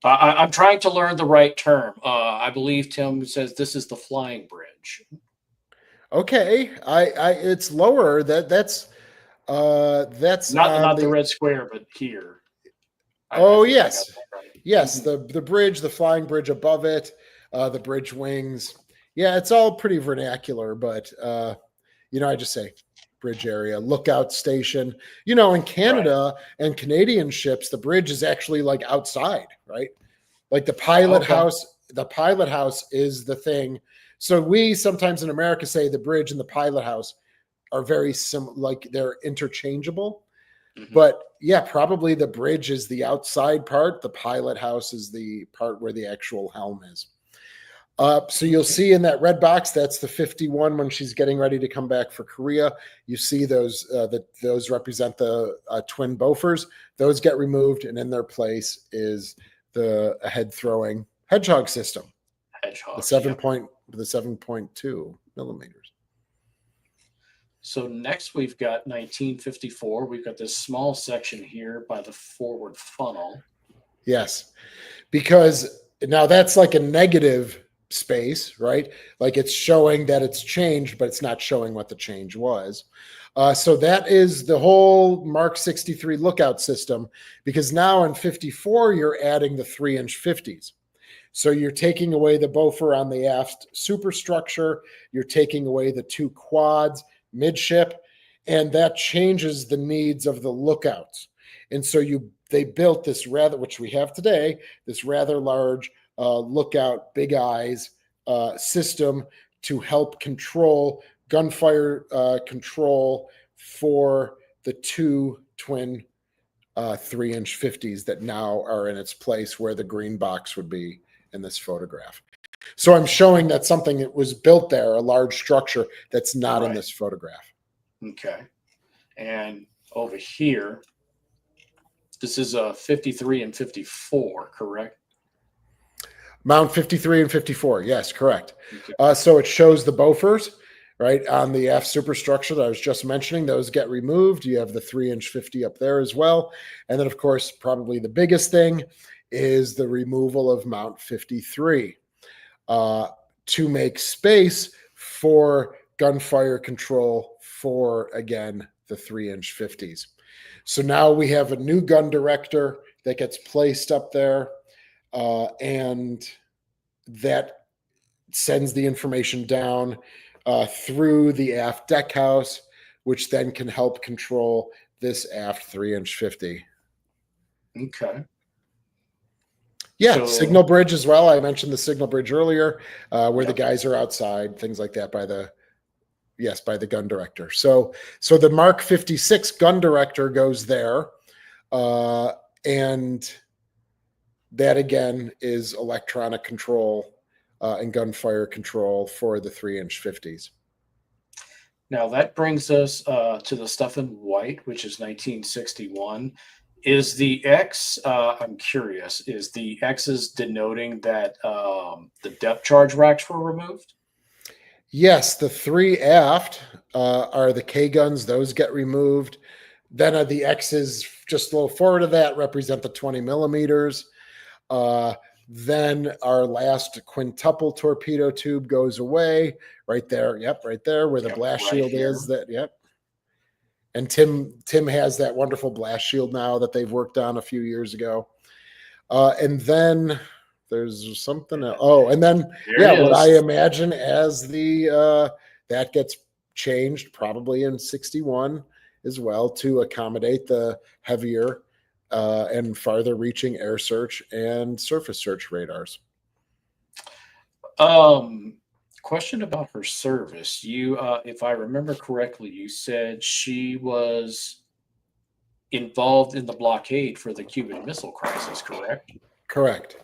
A: I'm trying to learn the right term. I believe Tim says this is the flying bridge.
B: Okay, it's lower. That's
A: not the red square, but here.
B: Yes, yes. The bridge, the flying bridge above it, the bridge wings. Yeah, it's all pretty vernacular, but I just say bridge area, lookout station. In Canada and Canadian ships, the bridge is actually like outside, right? Like the pilot
A: Okay.
B: house, the pilot house is the thing. So we sometimes in America say the bridge and the pilot house are very similar, like they're interchangeable.
A: Mhm.
B: But yeah, probably the bridge is the outside part. The pilot house is the part where the actual helm is. So you'll see in that red box, that's the 51 when she's getting ready to come back for Korea. You see those those represent the twin Bofors. Those get removed, and in their place is the head throwing Hedgehog system, the
A: Hedgehogs.
B: 7.2 millimeters.
A: So next we've got 1954. We've got this small section here by the forward funnel.
B: Yes, because now that's like a negative space, right? Like it's showing that it's changed, but it's not showing what the change was. So that is the whole Mark 63 lookout system, because now in 54, you're adding the 3-inch 50s. So you're taking away the Bofer on the aft superstructure, you're taking away the 2 quads midship, and that changes the needs of the lookouts. And so they built this rather, which we have today, this rather large lookout, big eyes system to help control gunfire control for the 2 twin 3-inch 50s that now are in its place where the green box would be in this photograph. So I'm showing that something that was built there, a large structure that's not in this photograph.
A: Okay. And over here, this is a 53 and 54, correct?
B: Mount 53 and 54. Yes, correct.
A: Okay.
B: So it shows the Bofors, right, on the aft superstructure that I was just mentioning. Those get removed. You have the 3-inch 50 up there as well. And then, of course, probably the biggest thing is the removal of Mount 53 to make space for gunfire control for, again, the 3-inch 50s. So now we have a new gun director that gets placed up there, and that sends the information down through the aft deck house, which then can help control this aft 3-inch 50.
A: Okay.
B: Yeah,
A: So,
B: signal bridge as well. I mentioned the signal bridge earlier, where the
A: yep.
B: guys are outside, things like that by the gun director. So the Mark 56 gun director goes there, and that again is electronic control and gunfire control for the 3-inch 50s.
A: Now that brings us to the stuff in white, which is 1961. Is the X, I'm curious, is the X's denoting that the depth charge racks were removed?
B: Yes, the 3 aft are the K guns. Those get removed. Then the X's just a little forward of that represent the 20 millimeters. Then our last quintuple torpedo tube goes away right there. Yep, right there where the blast shield is. That yep. And Tim has that wonderful blast shield now that they've worked on a few years ago. And then there's something else. Oh, and then what I imagine as the that gets changed probably in 61 as well to accommodate the heavier and farther reaching air search and surface search radars.
A: Question about her service. You, if I remember correctly, you said she was involved in the blockade for the Cuban Missile Crisis, correct?
B: Correct.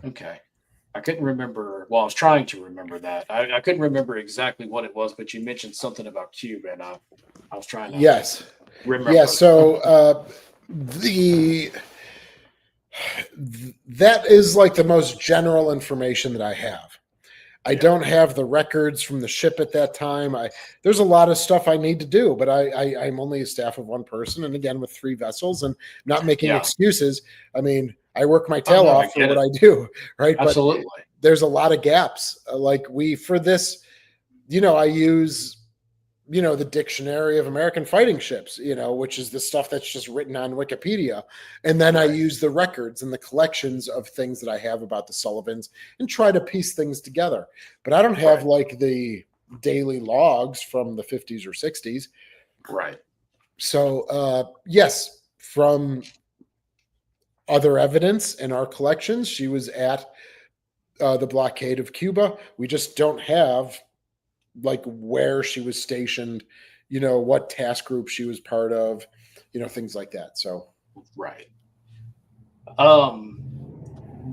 A: Okay. I couldn't remember. Well, I was trying to remember that. I couldn't remember exactly what it was, but you mentioned something about Cuba, and I was trying to remember.
B: Yeah, so that is like the most general information that I have. I don't have the records from the ship at that time. There's a lot of stuff I need to do, but I'm only a staff of 1 person, and again with 3 vessels, and not making excuses. I mean, I work my tail off for what I do, right?
A: Absolutely.
B: But there's a lot of gaps. Like for this, I use the Dictionary of American Fighting Ships, which is the stuff that's just written on Wikipedia. And then I use the records and the collections of things that I have about the Sullivans and try to piece things together. But I don't have like the daily logs from the 50s or 60s.
A: Right.
B: So, yes, from other evidence in our collections. She was at the blockade of Cuba. We just don't have like where she was stationed, what task group she was part of, things like that. So,
A: Right.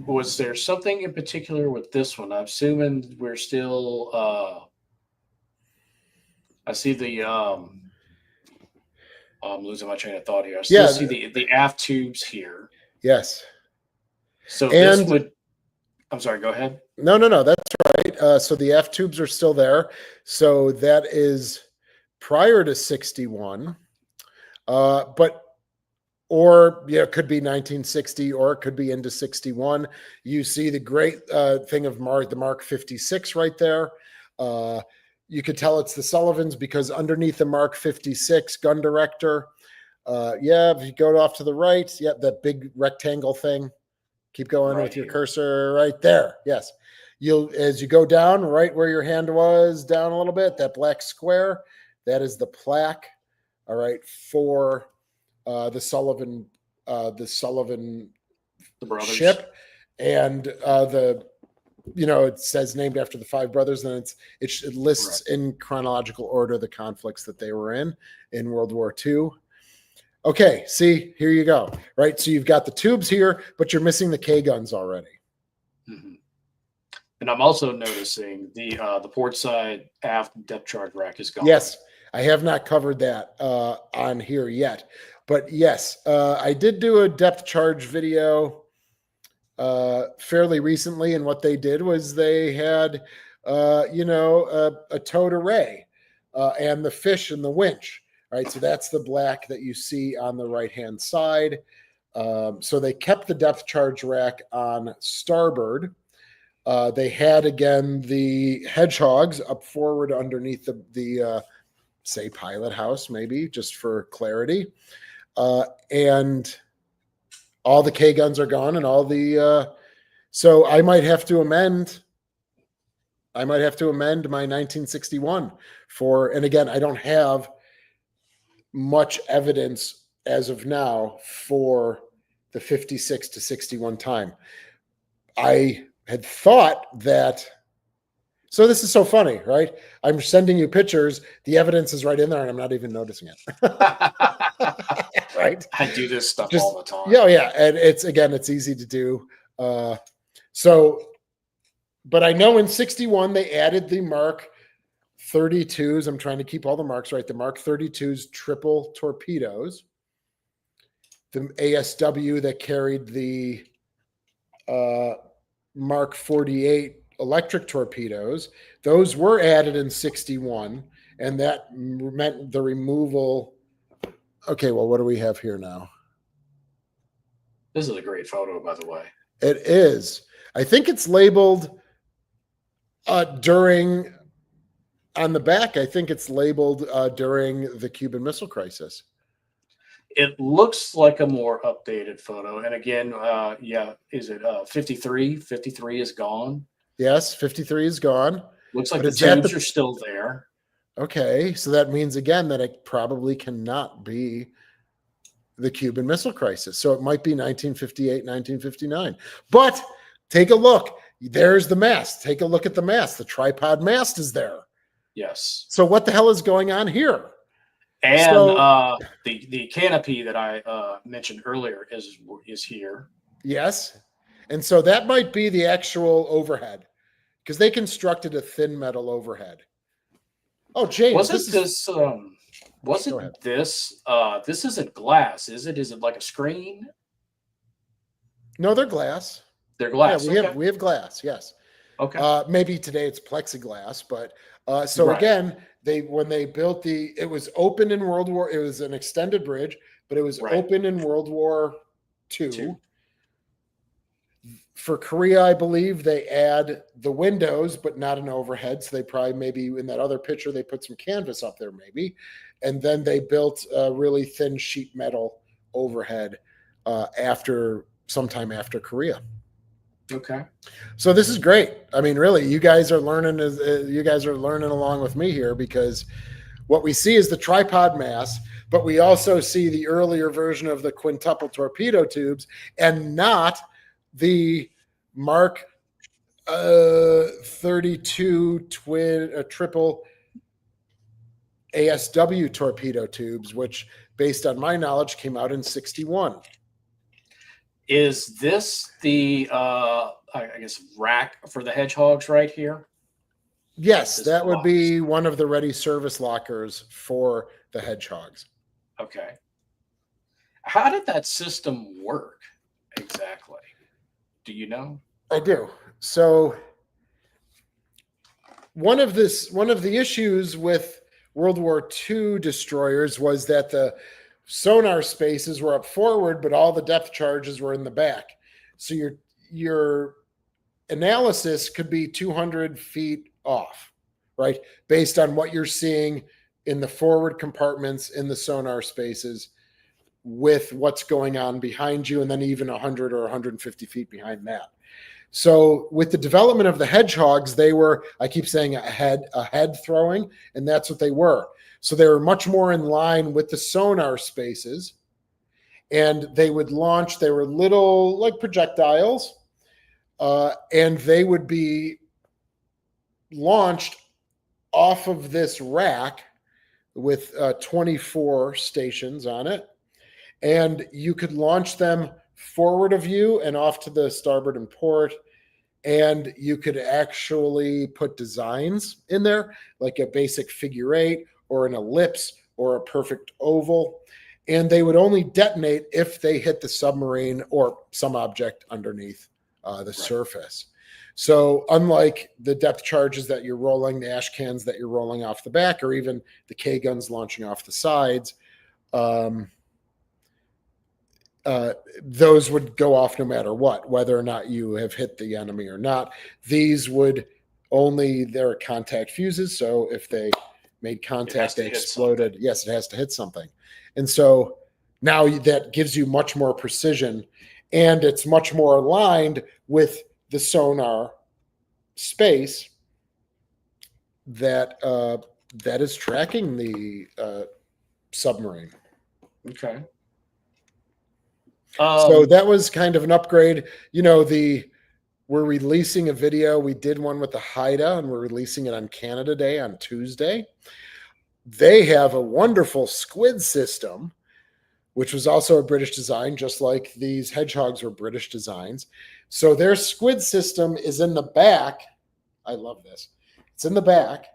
A: Was there something in particular with this one? I'm assuming we're still. I see the. I'm losing my train of thought here. I still see the aft tubes here.
B: Yes.
A: So this would. I'm sorry. Go ahead.
B: No. That's right. So the aft tubes are still there. So that is prior to 61. Or it could be 1960, or it could be into 61. You see the great thing of the Mark 56 right there. You could tell it's the Sullivans because underneath the Mark 56 gun director, if you go off to the right, that big rectangle thing. Keep going with your cursor right there. Yes. As you go down right where your hand was, down a little bit, that black square, that is the plaque. All right, for the Sullivan ship, and it says named after the 5 brothers, and it lists in chronological order the conflicts that they were in World War II. Okay, see, here you go. Right, so you've got the tubes here, but you're missing the K guns already.
A: Mm-hmm. And I'm also noticing the port side aft depth charge rack is gone.
B: Yes, I have not covered that on here yet. But yes, I did do a depth charge video fairly recently, and what they did was they had, a towed array and the fish and the winch. Right, so that's the black that you see on the right-hand side. So they kept the depth charge rack on starboard. They had, again, the hedgehogs up forward underneath the say, pilot house, maybe, just for clarity. And all the K guns are gone, and all the so I might have to amend my 1961 and again, I don't have much evidence as of now for the 56 to 61 time. I had thought that. So this is so funny, right? I'm sending you pictures. The evidence is right in there, and I'm not even noticing it. Right?
A: I do this stuff all the time.
B: Yeah, and it's easy to do. But I know in 61 they added the Mark 32s. I'm trying to keep all the marks right. The Mark 32s triple torpedoes. The ASW that carried the Mark 48 electric torpedoes, those were added in 61, and that meant the removal. Okay, well, what do we have here now?
A: This is a great photo, by the way.
B: It is. I think it's labeled during, on the back, I think it's labeled during the Cuban Missile Crisis.
A: It looks like a more updated photo. And again, is it 53? 53 is gone.
B: Yes, 53 is gone.
A: Looks like the tubes are still there.
B: Okay, so that means, again, that it probably cannot be the Cuban Missile Crisis. So it might be 1958, 1959. But take a look. There's the mast. Take a look at the mast. The tripod mast is there.
A: Yes.
B: So what the hell is going on here?
A: And the canopy that I mentioned earlier is here.
B: Yes. And so that might be the actual overhead, because they constructed a thin metal overhead. Oh, James,
A: this isn't glass, is it? Is it like a screen?
B: No, they're glass.
A: They're glass.
B: Yeah, we have glass. Yes.
A: Okay.
B: Maybe today it's plexiglass, but again, when they built it was open in World War. It was an extended bridge, but it was open in World War II. For Korea, I believe they add the windows, but not an overhead. So they probably, maybe in that other picture, they put some canvas up there, maybe. And then they built a really thin sheet metal overhead sometime after Korea.
A: Okay.
B: So this is great. I mean, really, you guys are learning along with me here, because what we see is the tripod mast. but we also see the earlier version of the quintuple torpedo tubes and not the Mark 32 triple ASW torpedo tubes, which, based on my knowledge, came out in 61.
A: Is this the, I guess, rack for the hedgehogs right here?
B: Yes,
A: This
B: that would
A: box.
B: be one of the ready service lockers for the hedgehogs.
A: Okay. How did that system work exactly? Do you know?
B: I do. So one of the issues with World War II destroyers was that the sonar spaces were up forward, but all the depth charges were in the back. So your analysis could be 200 feet off, right? Based on what you're seeing in the forward compartments in the sonar spaces with what's going on behind you, and then even 100 or 150 feet behind that. So with the development of the hedgehogs, they were, I keep saying a head throwing, and that's what they were. So they were much more in line with the sonar spaces, and they would launch, they were little like projectiles, and they would be launched off of this rack with 24 stations on it. And you could launch them forward of you and off to the starboard and port. And you could actually put designs in there, like a basic figure eight or an ellipse or a perfect oval. And they would only detonate if they hit the submarine or some object underneath the surface. So unlike the depth charges that you're rolling, the ash cans that you're rolling off the back, or even the K guns launching off the sides, those would go off no matter what, whether or not you have hit the enemy or not. These would only, they're contact fuses. So if they made contact, they exploded. Yes, it has to hit something. And so now that gives you much more precision, and it's much more aligned with the sonar space that that is tracking the submarine.
A: Okay.
B: So that was kind of an upgrade. You know, we're releasing a video. We did one with the Haida, and we're releasing it on Canada Day on Tuesday. They have a wonderful squid system, which was also a British design, just like these hedgehogs were British designs. So their squid system is in the back. I love this. It's in the back,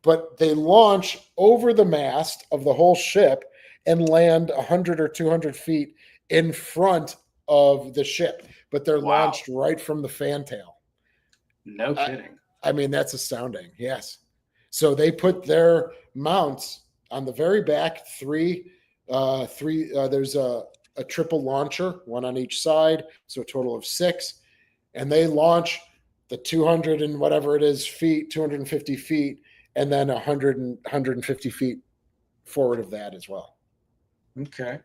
B: but they launch over the mast of the whole ship and land 100 or 200 feet in front of the ship, but they're launched right from the fantail.
A: No kidding.
B: I mean, that's astounding. Yes. So they put their mounts on the very back, there's a triple launcher, one on each side, so a total of 6, and they launch the 200 and whatever it is feet, 250 feet, and then 150 feet forward of that as well.
A: Okay.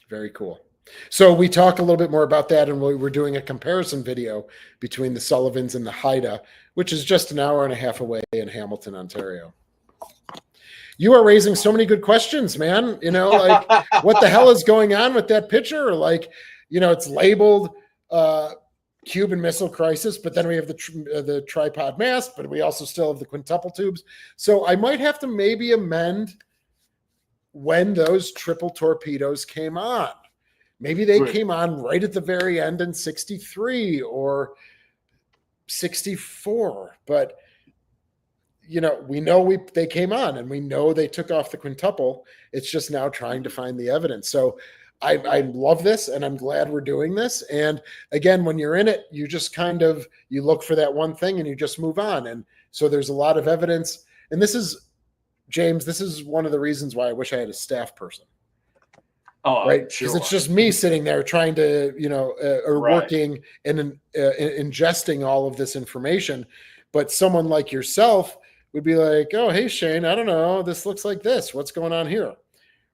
B: Very cool. So we talk a little bit more about that, and we're doing a comparison video between the Sullivans and the Haida, which is just an hour and a half away in Hamilton, Ontario. You are raising so many good questions, man. You know, like what the hell is going on with that picture? Or like, you know, it's labeled Cuban Missile Crisis, but then we have the tripod mast, but we also still have the quintuple tubes. So I might have to maybe amend when those triple torpedoes came on. Maybe they came on right at the very end in 63 or 64, but you know, we know they came on, and we know they took off the quintuple. It's just now trying to find the evidence. So I love this, and I'm glad we're doing this. And again, when you're in it, you just kind of, you look for that one thing and you just move on. And so there's a lot of evidence. And this is, James, this is one of the reasons why I wish I had a staff person.
A: Oh,
B: right.
A: Sure.
B: Because it's just me sitting there trying to, you know, or working and ingesting all of this information. But someone like yourself would be like, oh, hey, Shane, I don't know. This looks like this. What's going on here?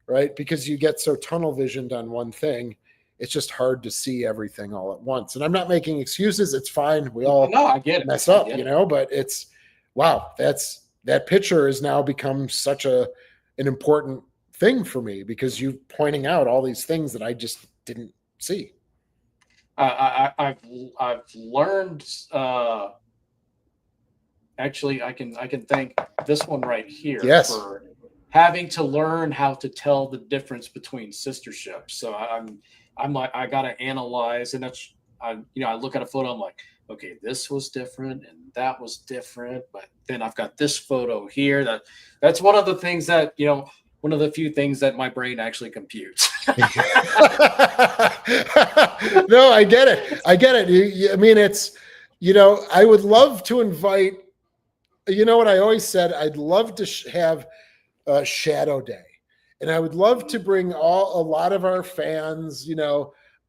B: Right. Because you get so tunnel visioned on one thing. It's just hard to see everything all at once. And I'm not making excuses. It's fine. We all
A: I get it.
B: mess up, you know, but it's, wow, that picture has now become such an important thing for me because you're pointing out all these things that I just didn't see.
A: I've learned. Actually, I can thank this one right here
B: Yes.
A: for having to learn how to tell the difference between sister ships. So I'm like, I gotta analyze, and that's I look at a photo, I'm like, okay, this was different and that was different, but then I've got this photo here. That's one of the things that one of the few things that my brain actually computes.
B: No, I get it. I mean, it's I would love to invite. You know what I always said? I'd love to have a shadow day, and I would love to bring a lot of our fans,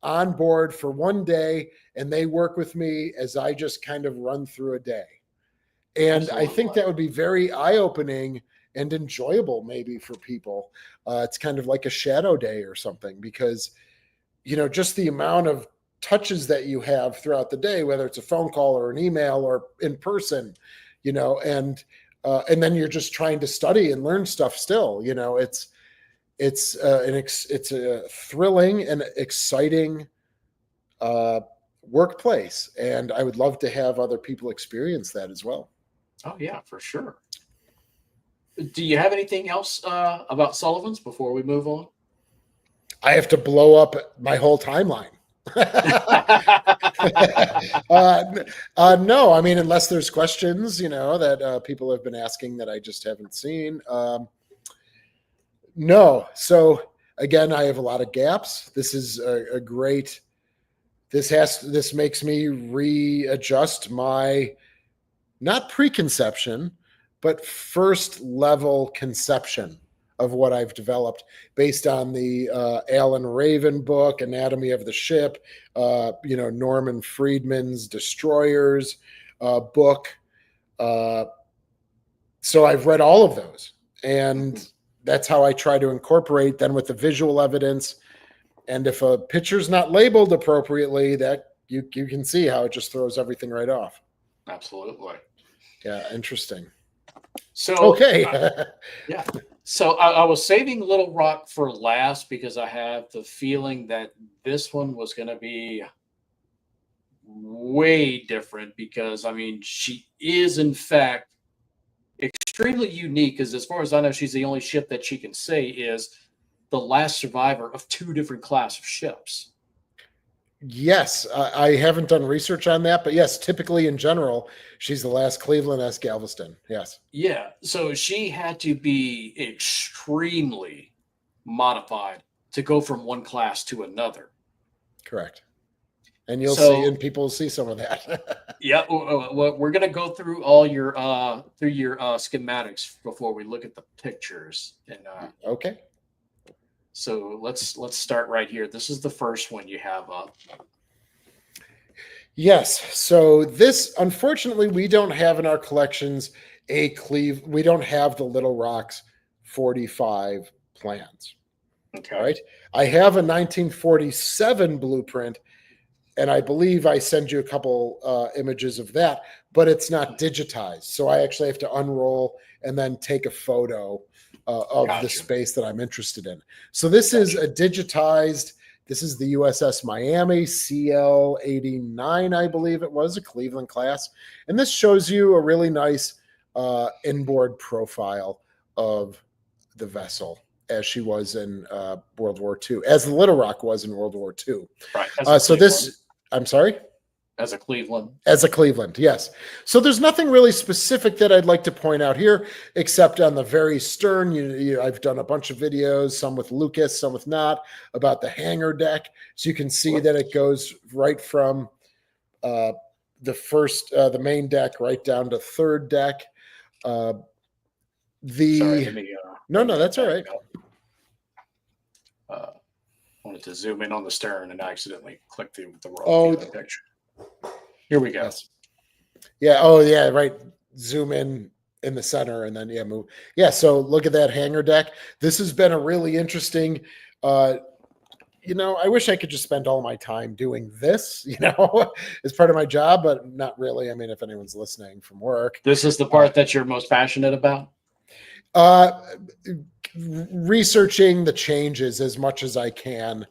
B: on board for one day, and they work with me as I just kind of run through a day. And I think that would be very eye-opening and enjoyable maybe for people. It's kind of like a shadow day or something because, just the amount of touches that you have throughout the day, whether it's a phone call or an email or in person, and then you're just trying to study and learn stuff still, it's a thrilling and exciting workplace. And I would love to have other people experience that as well.
A: Oh yeah, for sure. Do you have anything else about Sullivans before we move on?
B: I have to blow up my whole timeline. No, I mean, unless there's questions, that people have been asking that I just haven't seen. No. So again, I have a lot of gaps. This is a great, this makes me readjust my, not preconception, but first level conception of what I've developed based on the Alan Raven book, Anatomy of the Ship, Norman Friedman's Destroyers book. So I've read all of those, and that's how I try to incorporate then with the visual evidence. And if a picture's not labeled appropriately, that you can see how it just throws everything right off.
A: Absolutely.
B: Yeah, interesting.
A: So
B: okay.
A: Yeah. So I was saving Little Rock for last because I have the feeling that this one was going to be way different because, I mean, she is, in fact, extremely unique because, as far as I know, she's the only ship that she can say is the last survivor of two different class of ships.
B: Yes, I haven't done research on that, but yes, typically in general, she's the last Cleveland-S Galveston. Yes.
A: Yeah, so she had to be extremely modified to go from one class to another.
B: Correct. And you'll see, and people will see some of that.
A: Yeah, well, we're gonna go through all your schematics before we look at the pictures. And
B: okay.
A: So let's start right here. This is the first one you have up.
B: Yes. So this, unfortunately, we don't have in our collections we don't have the Little Rock's 45 plans.
A: Okay.
B: Right. I have a 1947 blueprint, and I believe I send you a couple images of that, but it's not digitized. So I actually have to unroll and then take a photo of the space that I'm interested in. So this is a digitized, this is the USS Miami CL-89, I believe it was, a Cleveland class. And this shows you a really nice inboard profile of the vessel as she was in World War II, as the Little Rock was in World War II.
A: Right.
B: So this, I'm sorry?
A: As a Cleveland.
B: As a Cleveland, yes. So there's nothing really specific that I'd like to point out here, except on the very stern. I've done a bunch of videos, some with Lucas, some with not, about the hangar deck. So you can see that it goes right from the main deck right down to third deck.
A: Sorry,
B: no, that's all right.
A: Wanted to zoom in on the stern and accidentally clicked the wrong picture. Here we go.
B: Yes. Yeah. Oh, yeah. Right. Zoom in the center and then move. Yeah. So look at that hangar deck. This has been a really interesting. I wish I could just spend all my time doing this. As part of my job, but not really. I mean, if anyone's listening from work,
A: this is the part that you're most passionate about.
B: researching the changes as much as I can,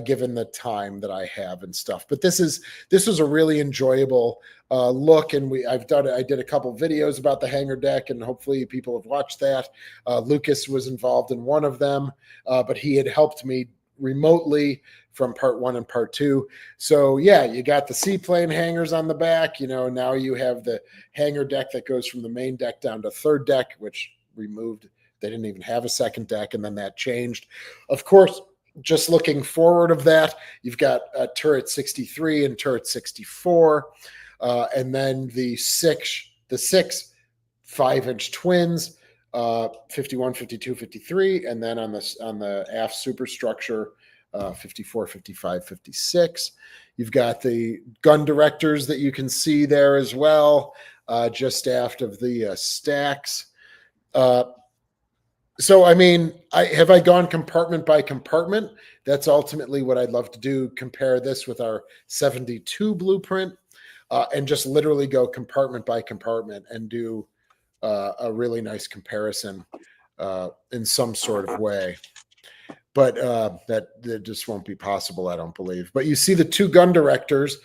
B: given the time that I have and stuff. But this was a really enjoyable look, and I did a couple videos about the hangar deck, and hopefully people have watched that. Lucas was involved in one of them, but he had helped me remotely from part 1 and part 2. So yeah, you got the seaplane hangars on the back. Now you have the hangar deck that goes from the main deck down to third deck, which removed. They didn't even have a second deck, and then that changed. Of course, just looking forward of that, you've got turret 63 and turret 64, and then the six 5-inch twins, 51, 52, 53, and then on the aft superstructure, 54, 55, 56. You've got the gun directors that you can see there as well, just aft of the stacks. So, I mean, have I gone compartment by compartment? That's ultimately what I'd love to do. Compare this with our 72 blueprint, and just literally go compartment by compartment and do a really nice comparison in some sort of way. But that just won't be possible, I don't believe. But you see the 2 gun directors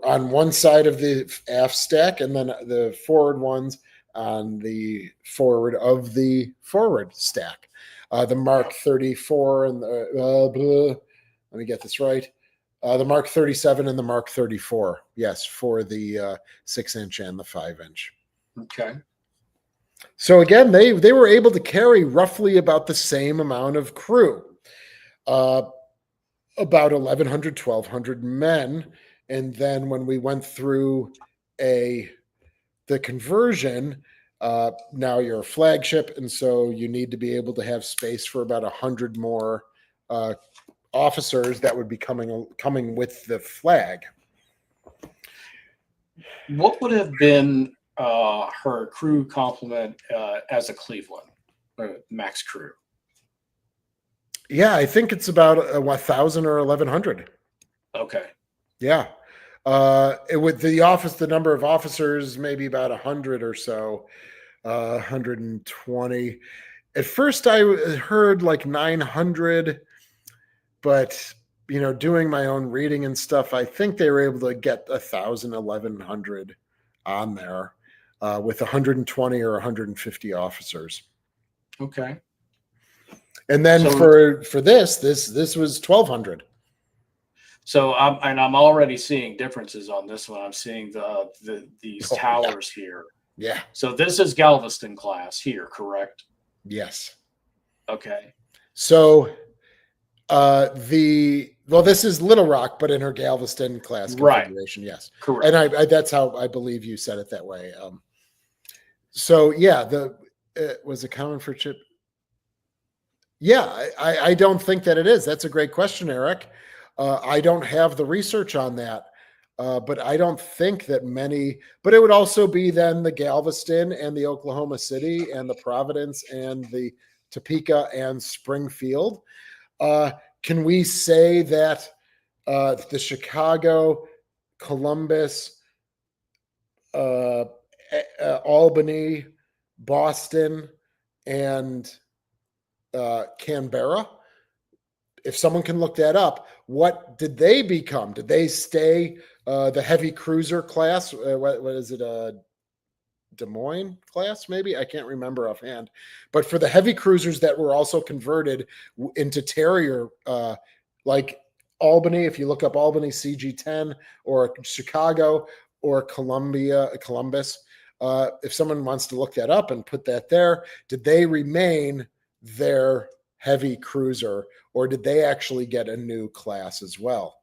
B: on one side of the aft stack, and then the forward ones on the forward of the forward stack. The Mark 34 and the, let me get this right. The Mark 37 and the Mark 34. Yes, for the 6-inch and the 5-inch.
A: Okay.
B: So again, they were able to carry roughly about the same amount of crew, about 1,100, 1,200 men. And then when we went through the conversion, now you're a flagship, and so you need to be able to have space for about 100 more officers that would be coming with the flag.
A: What would have been her crew complement as a Cleveland or max crew?
B: Yeah, I think it's about 1,000 or 1,100.
A: Okay.
B: Yeah. With the number of officers, maybe about 100 or so, 120. At first, I heard like 900, but doing my own reading and stuff, I think they were able to get 1,000, 1,100 on there, with 120 or 150 officers.
A: Okay.
B: And then for this was 1,200.
A: So I'm already seeing differences on this one. I'm seeing these towers here.
B: Yeah.
A: So this is Galveston class here, correct?
B: Yes.
A: Okay.
B: So this is Little Rock, but in her Galveston class configuration, right. Yes.
A: Correct.
B: And that's how I believe you said it that way. So yeah, was it common for chip? Yeah, I don't think that it is. That's a great question, Eric. I don't have the research on that, but I don't think that many. But it would also be then the Galveston and the Oklahoma City and the Providence and the Topeka and Springfield. Can we say that the Chicago, Columbus, Albany, Boston, and Canberra? If someone can look that up, what did they become? Did they stay the heavy cruiser class? What is it? Des Moines class, maybe? I can't remember offhand. But for the heavy cruisers that were also converted into Terrier, like Albany, if you look up Albany CG-10 or Chicago or Columbus, if someone wants to look that up and put that there, did they remain their heavy cruiser, or did they actually get a new class as well?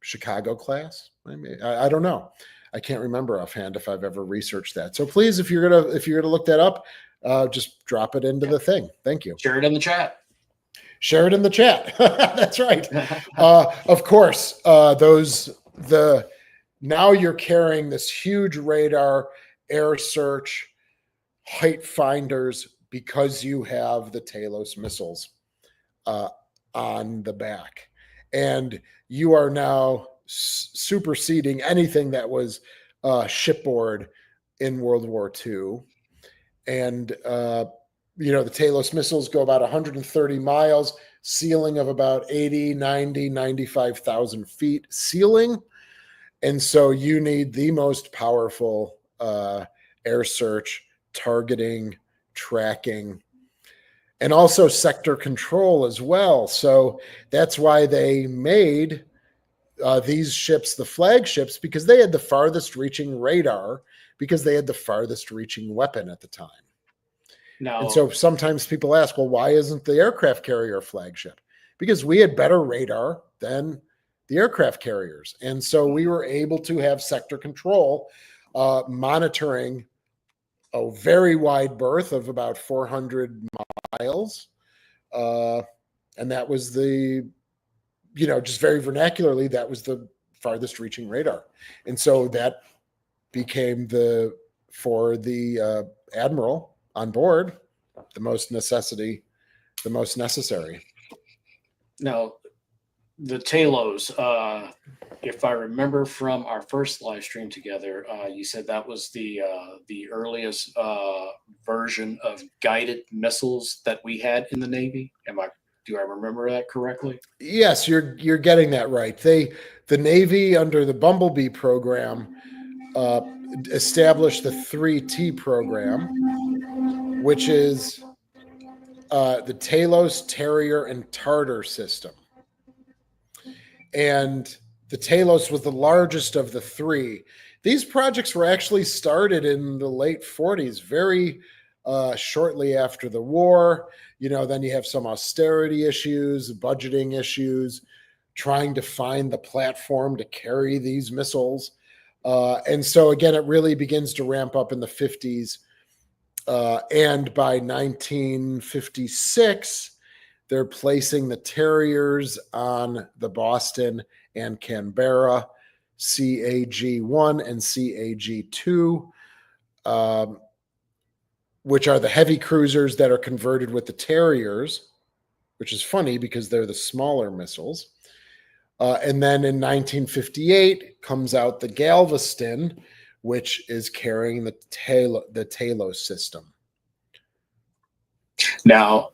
B: Chicago class? I don't know. I can't remember offhand if I've ever researched that. So please, if you're gonna look that up, just drop it into the thing. Thank you.
A: Share it in the chat.
B: Share it in the chat. That's right. Of course, now you're carrying this huge radar, air search, height finders, because you have the Talos missiles on the back, and you are now superseding anything that was shipboard in World War II. And the Talos missiles go about 130 miles, ceiling of about 80, 90, 95,000 feet ceiling. And so you need the most powerful air search, targeting, tracking, and also sector control as well. So that's why they made these ships the flagships, because they had the farthest reaching radar, because they had the farthest reaching weapon at the time.
A: Now,
B: And so sometimes people ask, well, why isn't the aircraft carrier a flagship? Because we had better radar than the aircraft carriers. And so we were able to have sector control, monitoring a very wide berth of about 400 miles. And that was just very vernacularly, that was the farthest reaching radar. And so that became for the admiral on board, the most necessary.
A: Now, the Talos, if I remember from our first live stream together, you said that was the earliest version of guided missiles that we had in the Navy. Do I remember that correctly?
B: Yes, you're getting that right. The Navy, under the Bumblebee program, established the 3T program, which is the Talos, Terrier, and Tartar system. And the Talos was the largest of the three. These projects were actually started in the late 40s, very shortly after the war. Then you have some austerity issues, budgeting issues, trying to find the platform to carry these missiles. And so, again, it really begins to ramp up in the 50s. And by 1956, they're placing the Terriers on the Boston and Canberra CAG-1 and CAG-2, which are the heavy cruisers that are converted with the Terriers, which is funny because they're the smaller missiles. And then in 1958 comes out the Galveston, which is carrying the Talos system.
A: Now,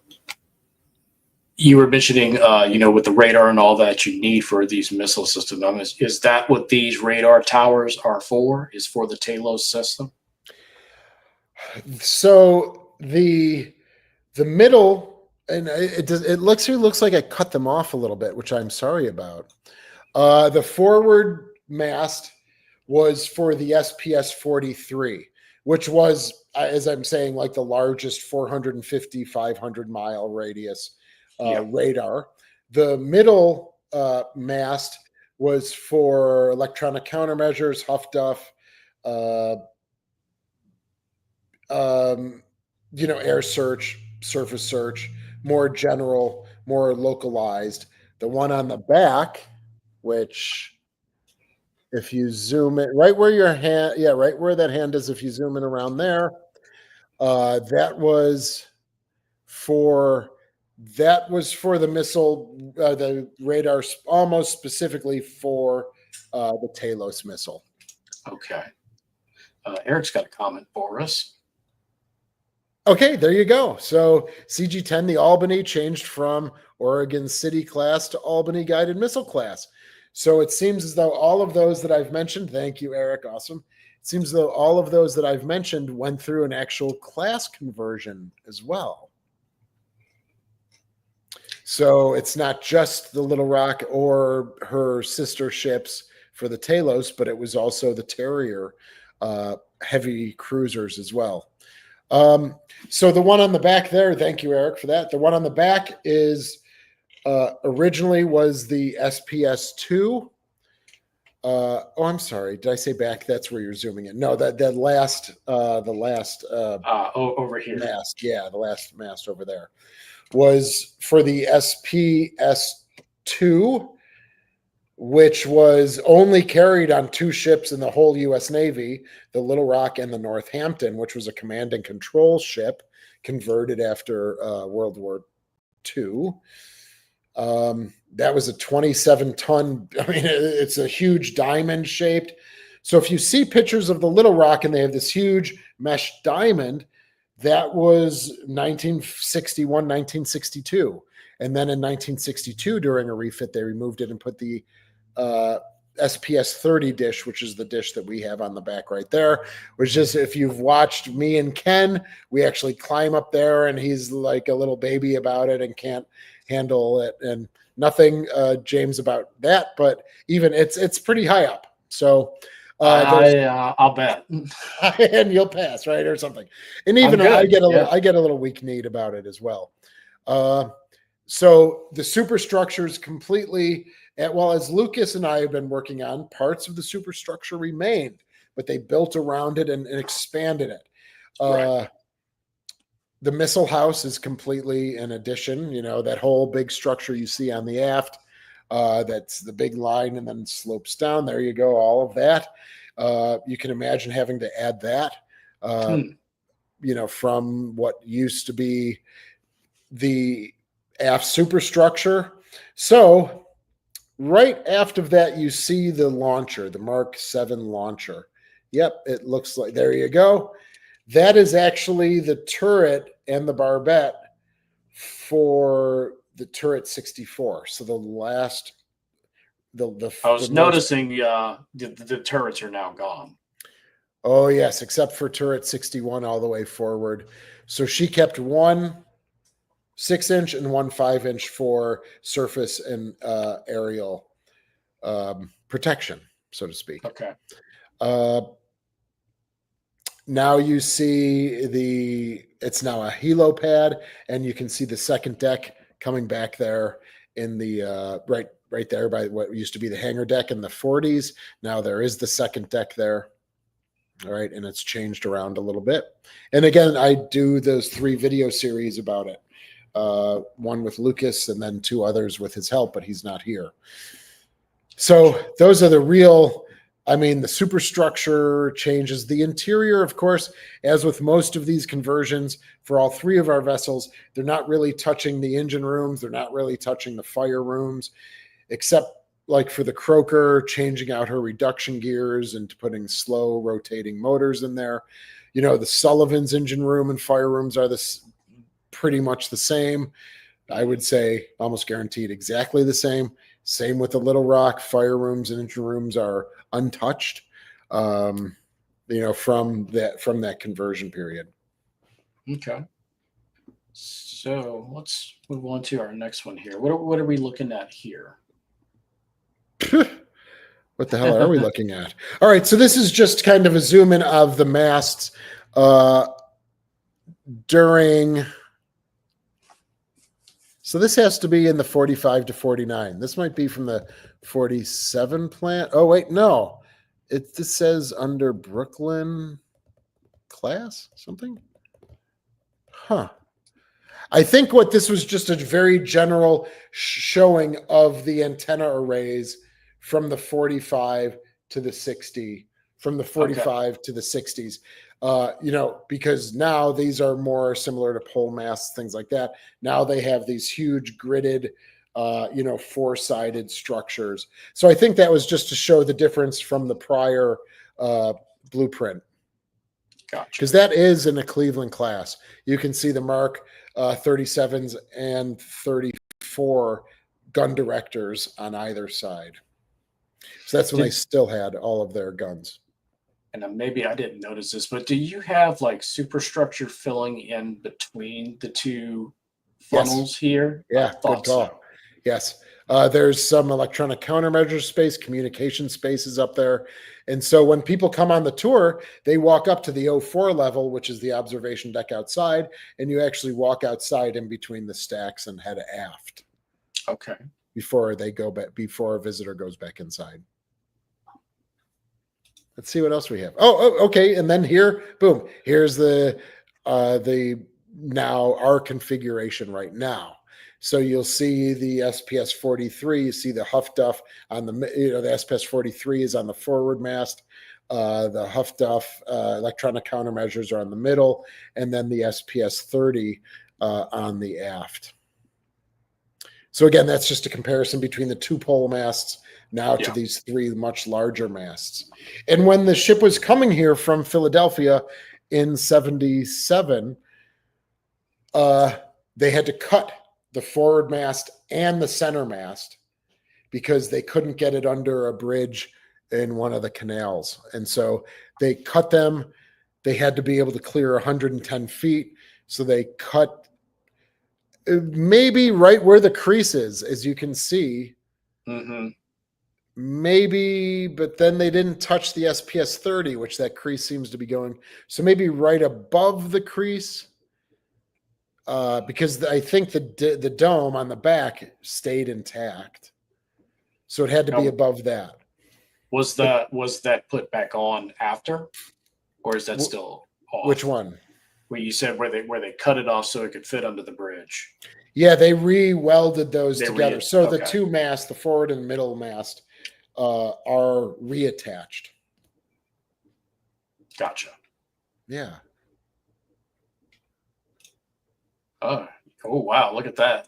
A: you were mentioning, with the radar and all that you need for these missile systems. Is that what these radar towers are for? Is for the Talos system?
B: So the middle, and it looks like I cut them off a little bit, which I'm sorry about. The forward mast was for the SPS-43, which was, as I'm saying, like the largest 450, 500 mile radius radar. The middle mast was for electronic countermeasures, Huff Duff, air search, surface search, more general, more localized. The one on the back, which, if you zoom in right where your hand, right where that hand is, if you zoom in around there, that was for the missile, the radar, almost specifically for the Talos missile.
A: Okay. Eric's got a comment for us.
B: Okay, there you go. So CG-10, the Albany, changed from Oregon City class to Albany Guided Missile class. So it seems as though all of those that I've mentioned, thank you, Eric, awesome. It seems as though all of those that I've mentioned went through an actual class conversion as well. So it's not just the Little Rock or her sister ships for the Talos, but it was also the Terrier heavy cruisers as well. So the one on the back there, thank you, Eric, for that. The one on the back is originally was the SPS-2. I'm sorry. Did I say back? That's where you're zooming in. No, the last
A: over here.
B: Mast. Yeah, the last mast over there was for the SPS-2, which was only carried on two ships in the whole U.S. Navy, the Little Rock and the Northampton, which was a command and control ship converted after World War II. That was a 27-ton, it's a huge diamond shaped. So if you see pictures of the Little Rock and they have this huge mesh diamond, That was 1961, 1962. And then in 1962, during a refit, they removed it and put the SPS 30 dish, which is the dish that we have on the back right there, which is, if you've watched me and Ken, we actually climb up there and he's like a little baby about it and can't handle it. And nothing, James, about that, but even it's pretty high up. So
A: I'll bet.
B: and you'll pass, right, or something. And even I get a little weak kneed about it as well. So the superstructure is completely, well, as Lucas and I have been working on, parts of the superstructure remained, but they built around it and expanded it. Right. The missile house is completely an addition. You know, that whole big structure you see on the aft, that's the big line and then slopes down. There you go, all of that. You can imagine having to add that, you know, from what used to be the aft superstructure. So right after that, you see the launcher, the Mark 7 launcher. Yep, it looks like, there you go. That is actually the turret and the barbette for the turret 64. So the last,
A: I was noticing the turrets are now gone.
B: Oh, yes, except for turret 61 all the way forward. So she kept one 6-inch and one 5-inch for surface and aerial protection, so to speak.
A: Okay.
B: Now you see it's now a helipad, and you can see the second deck coming back there in the right there by what used to be the hangar deck in the 40s. Now there is the second deck there. All right, and it's changed around a little bit. And again, I do those 3 video series about it. One with Lucas and then 2 others with his help, but he's not here. So those are the real, I mean, the superstructure changes. The interior, of course, as with most of these conversions for all 3 of our vessels, they're not really touching the engine rooms. They're not really touching the fire rooms, except like for the Croaker, changing out her reduction gears and putting slow rotating motors in there. You know, the Sullivans engine room and fire rooms are pretty much the same. I would say almost guaranteed exactly the same. Same with the Little Rock. Fire rooms and engine rooms are untouched, you know, from that conversion period.
A: Okay. So let's move on to our next one here. What are we looking at here?
B: What the hell are we looking at? All right, so this is just kind of a zoom in of the masts during. So this has to be in the 45 to 49. This might be from the 47 plant. Oh, wait, no. This says under Brooklyn class, something? Huh. I think what this was just a very general showing of the antenna arrays from the 45 to the 60, from the 45 to the 60s. You know, because now these are more similar to pole masts, things like that. Now they have these huge gridded, you know, 4-sided structures. So I think that was just to show the difference from the prior blueprint.
A: Gotcha.
B: Because that is in a Cleveland class. You can see the Mark 37s and 34 gun directors on either side. So that's when they still had all of their guns.
A: And maybe I didn't notice this, but do you have like superstructure filling in between the 2 funnels here?
B: Yeah, good call. So. Yes. There's some electronic countermeasure space, communication spaces up there. And so when people come on the tour, they walk up to the 04 level, which is the observation deck outside, and you actually walk outside in between the stacks and head aft.
A: Okay. Before
B: a visitor goes back inside. Let's see what else we have. Oh, okay. And then here, boom, here's the now our configuration right now. So you'll see the SPS 43, you see the Huff Duff on the, you know, the SPS 43 is on the forward mast. The Huff Duff electronic countermeasures are on the middle, and then the SPS 30 on the aft. So again, that's just a comparison between the 2 pole masts now to these 3 much larger masts. And when the ship was coming here from Philadelphia in 77, they had to cut the forward mast and the center mast because they couldn't get it under a bridge in one of the canals. And so they cut them. They had to be able to clear 110 feet. So they cut maybe right where the crease is, as you can see.
A: Mm-hmm.
B: Maybe, but then they didn't touch the SPS 30, which that crease seems to be going. So maybe right above the crease. Because I think the dome on the back stayed intact. So it had to be above that.
A: Was that put back on after, or is that still off?
B: Which one?
A: Where you said where they cut it off so it could fit under the bridge.
B: Yeah, they re-welded those together. So
A: okay.
B: The two masts, the forward and middle mast, are reattached.
A: Gotcha.
B: Yeah.
A: Oh wow! Look at that.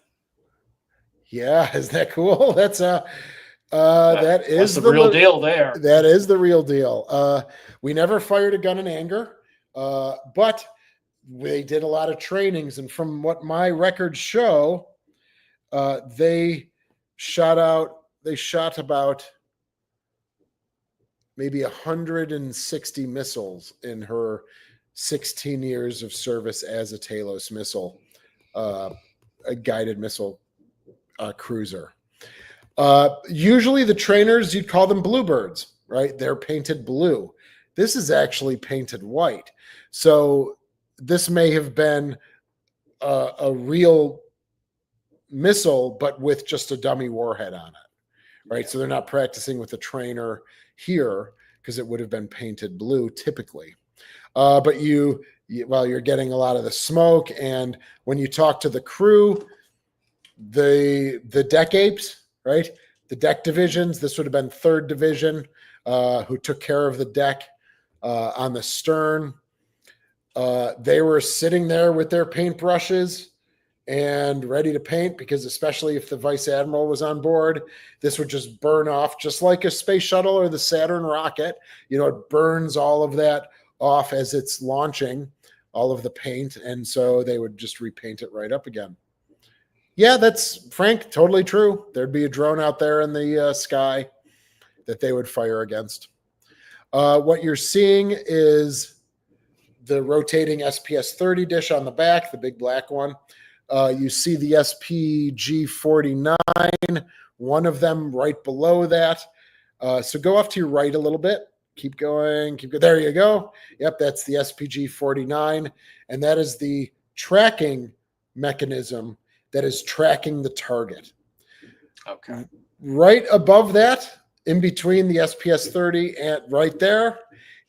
B: Yeah, isn't that cool? That's that's the
A: real deal there.
B: That is the real deal. We never fired a gun in anger, but they did a lot of trainings, and from what my records show, they shot about maybe 160 missiles in her 16 years of service as a Talos missile, a guided missile cruiser. Usually the trainers, you'd call them bluebirds, right? They're painted blue. This is actually painted white. So this may have been a real missile, but with just a dummy warhead on it, right? So they're not practicing with a trainer here because it would have been painted blue typically. But you're getting a lot of the smoke, and when you talk to the crew, the deck apes, right? The deck divisions, this would have been 3rd Division, who took care of the deck on the stern. They were sitting there with their paintbrushes and ready to paint, because especially if the Vice Admiral was on board, this would just burn off just like a space shuttle or the Saturn rocket. It burns all of that off as it's launching, all of the paint, and so they would just repaint it right up again. Yeah, that's, Frank, totally true. There'd be a drone out there in the sky that they would fire against. What you're seeing is the rotating SPS 30 dish on the back, the big black one. You see the SPG 49, one of them right below that. So go off to your right a little bit. Keep going. There you go. Yep, that's the SPG 49. And that is the tracking mechanism that is tracking the target.
A: Okay.
B: Right above that, in between the SPS 30 and right there,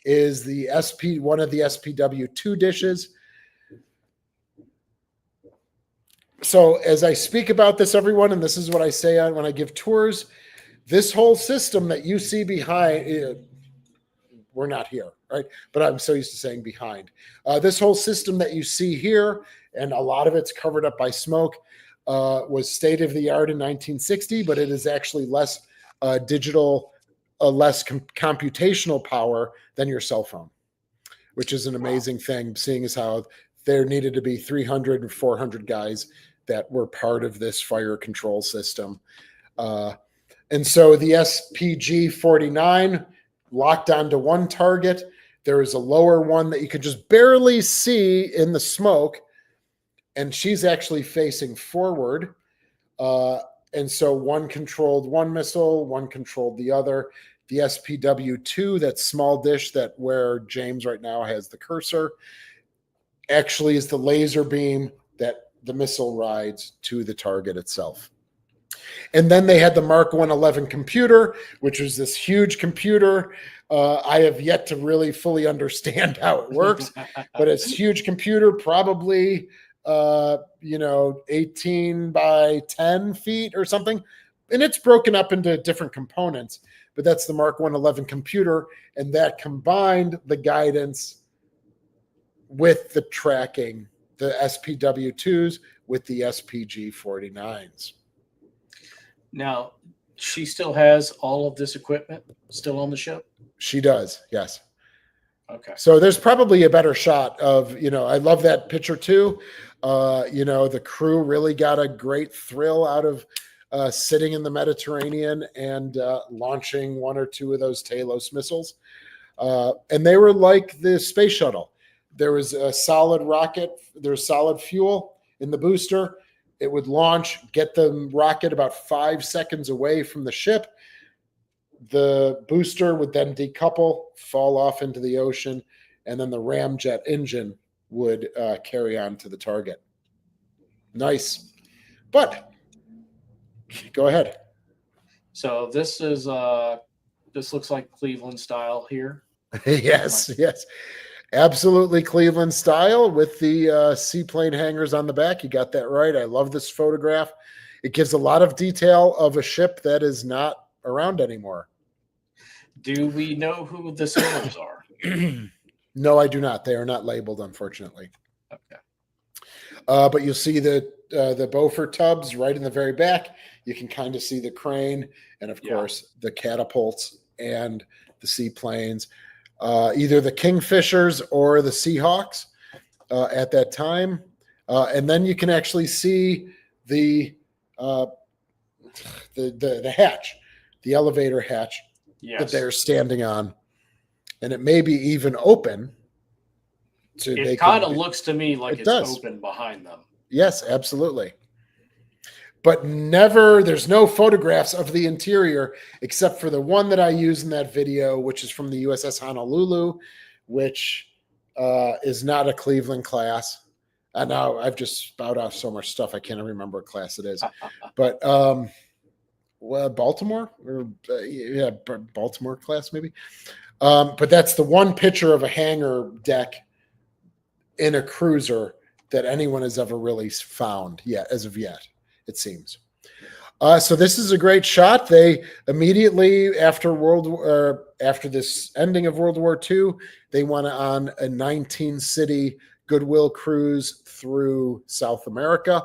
B: is the one of the SPW2 dishes. So as I speak about this, everyone, and this is what I say when I give tours, this whole system that you see behind, we're not here, right? But I'm so used to saying behind. This whole system that you see here, and a lot of it's covered up by smoke, was state of the art in 1960, but it is actually less digital, less computational power than your cell phone, which is an amazing thing, seeing as how there needed to be 300 and 400 guys that were part of this fire control system. And so the SPG 49 locked onto one target. There is a lower one that you could just barely see in the smoke, and she's actually facing forward. And so one controlled one missile, one controlled the other. The SPW2, that small dish that where James right now has the cursor, actually is the laser beam that the missile rides to the target itself. And then they had the Mark 111 computer, which was this huge computer. I have yet to really fully understand how it works, but it's a huge computer, probably 18 by 10 feet or something. And it's broken up into different components, but that's the Mark 111 computer. And that combined the guidance with the tracking, the SPW2s with the SPG 49s.
A: Now, she still has all of this equipment still on the ship?
B: She does, yes.
A: Okay.
B: So there's probably a better shot of, I love that picture too. The crew really got a great thrill out of sitting in the Mediterranean and launching one or two of those Talos missiles. And they were like the space shuttle. There was a solid rocket, there's solid fuel in the booster. It would launch, get the rocket about 5 seconds away from the ship. The booster would then decouple, fall off into the ocean, and then the ramjet engine would carry on to the target. Nice. But go ahead.
A: So this looks like Cleveland style here.
B: Yes. Absolutely Cleveland style with the seaplane hangars on the back. You got that right. I love this photograph. It gives a lot of detail of a ship that is not around anymore.
A: Do we know who the sailors are?
B: No, I do not. They are not labeled, unfortunately.
A: Okay.
B: But you'll see the Beaufort tubs right in the very back. You can kind of see the crane and, of course, the catapults and the seaplanes. Either the Kingfishers or the Seahawks at that time. And then you can actually see the hatch, the elevator hatch that they're standing on. And it may be even open. So
A: it kind of looks to me like it's open behind them.
B: Yes, absolutely. But there's no photographs of the interior except for the one that I use in that video, which is from the USS Honolulu, which is not a Cleveland class. And now I've just spout off so much stuff I can't even remember what class it is. But Baltimore, Baltimore class maybe. But that's the one picture of a hangar deck in a cruiser that anyone has ever really found as of yet. It seems. So this is a great shot. They immediately after this ending of World War II, they went on a 19-city goodwill cruise through South America,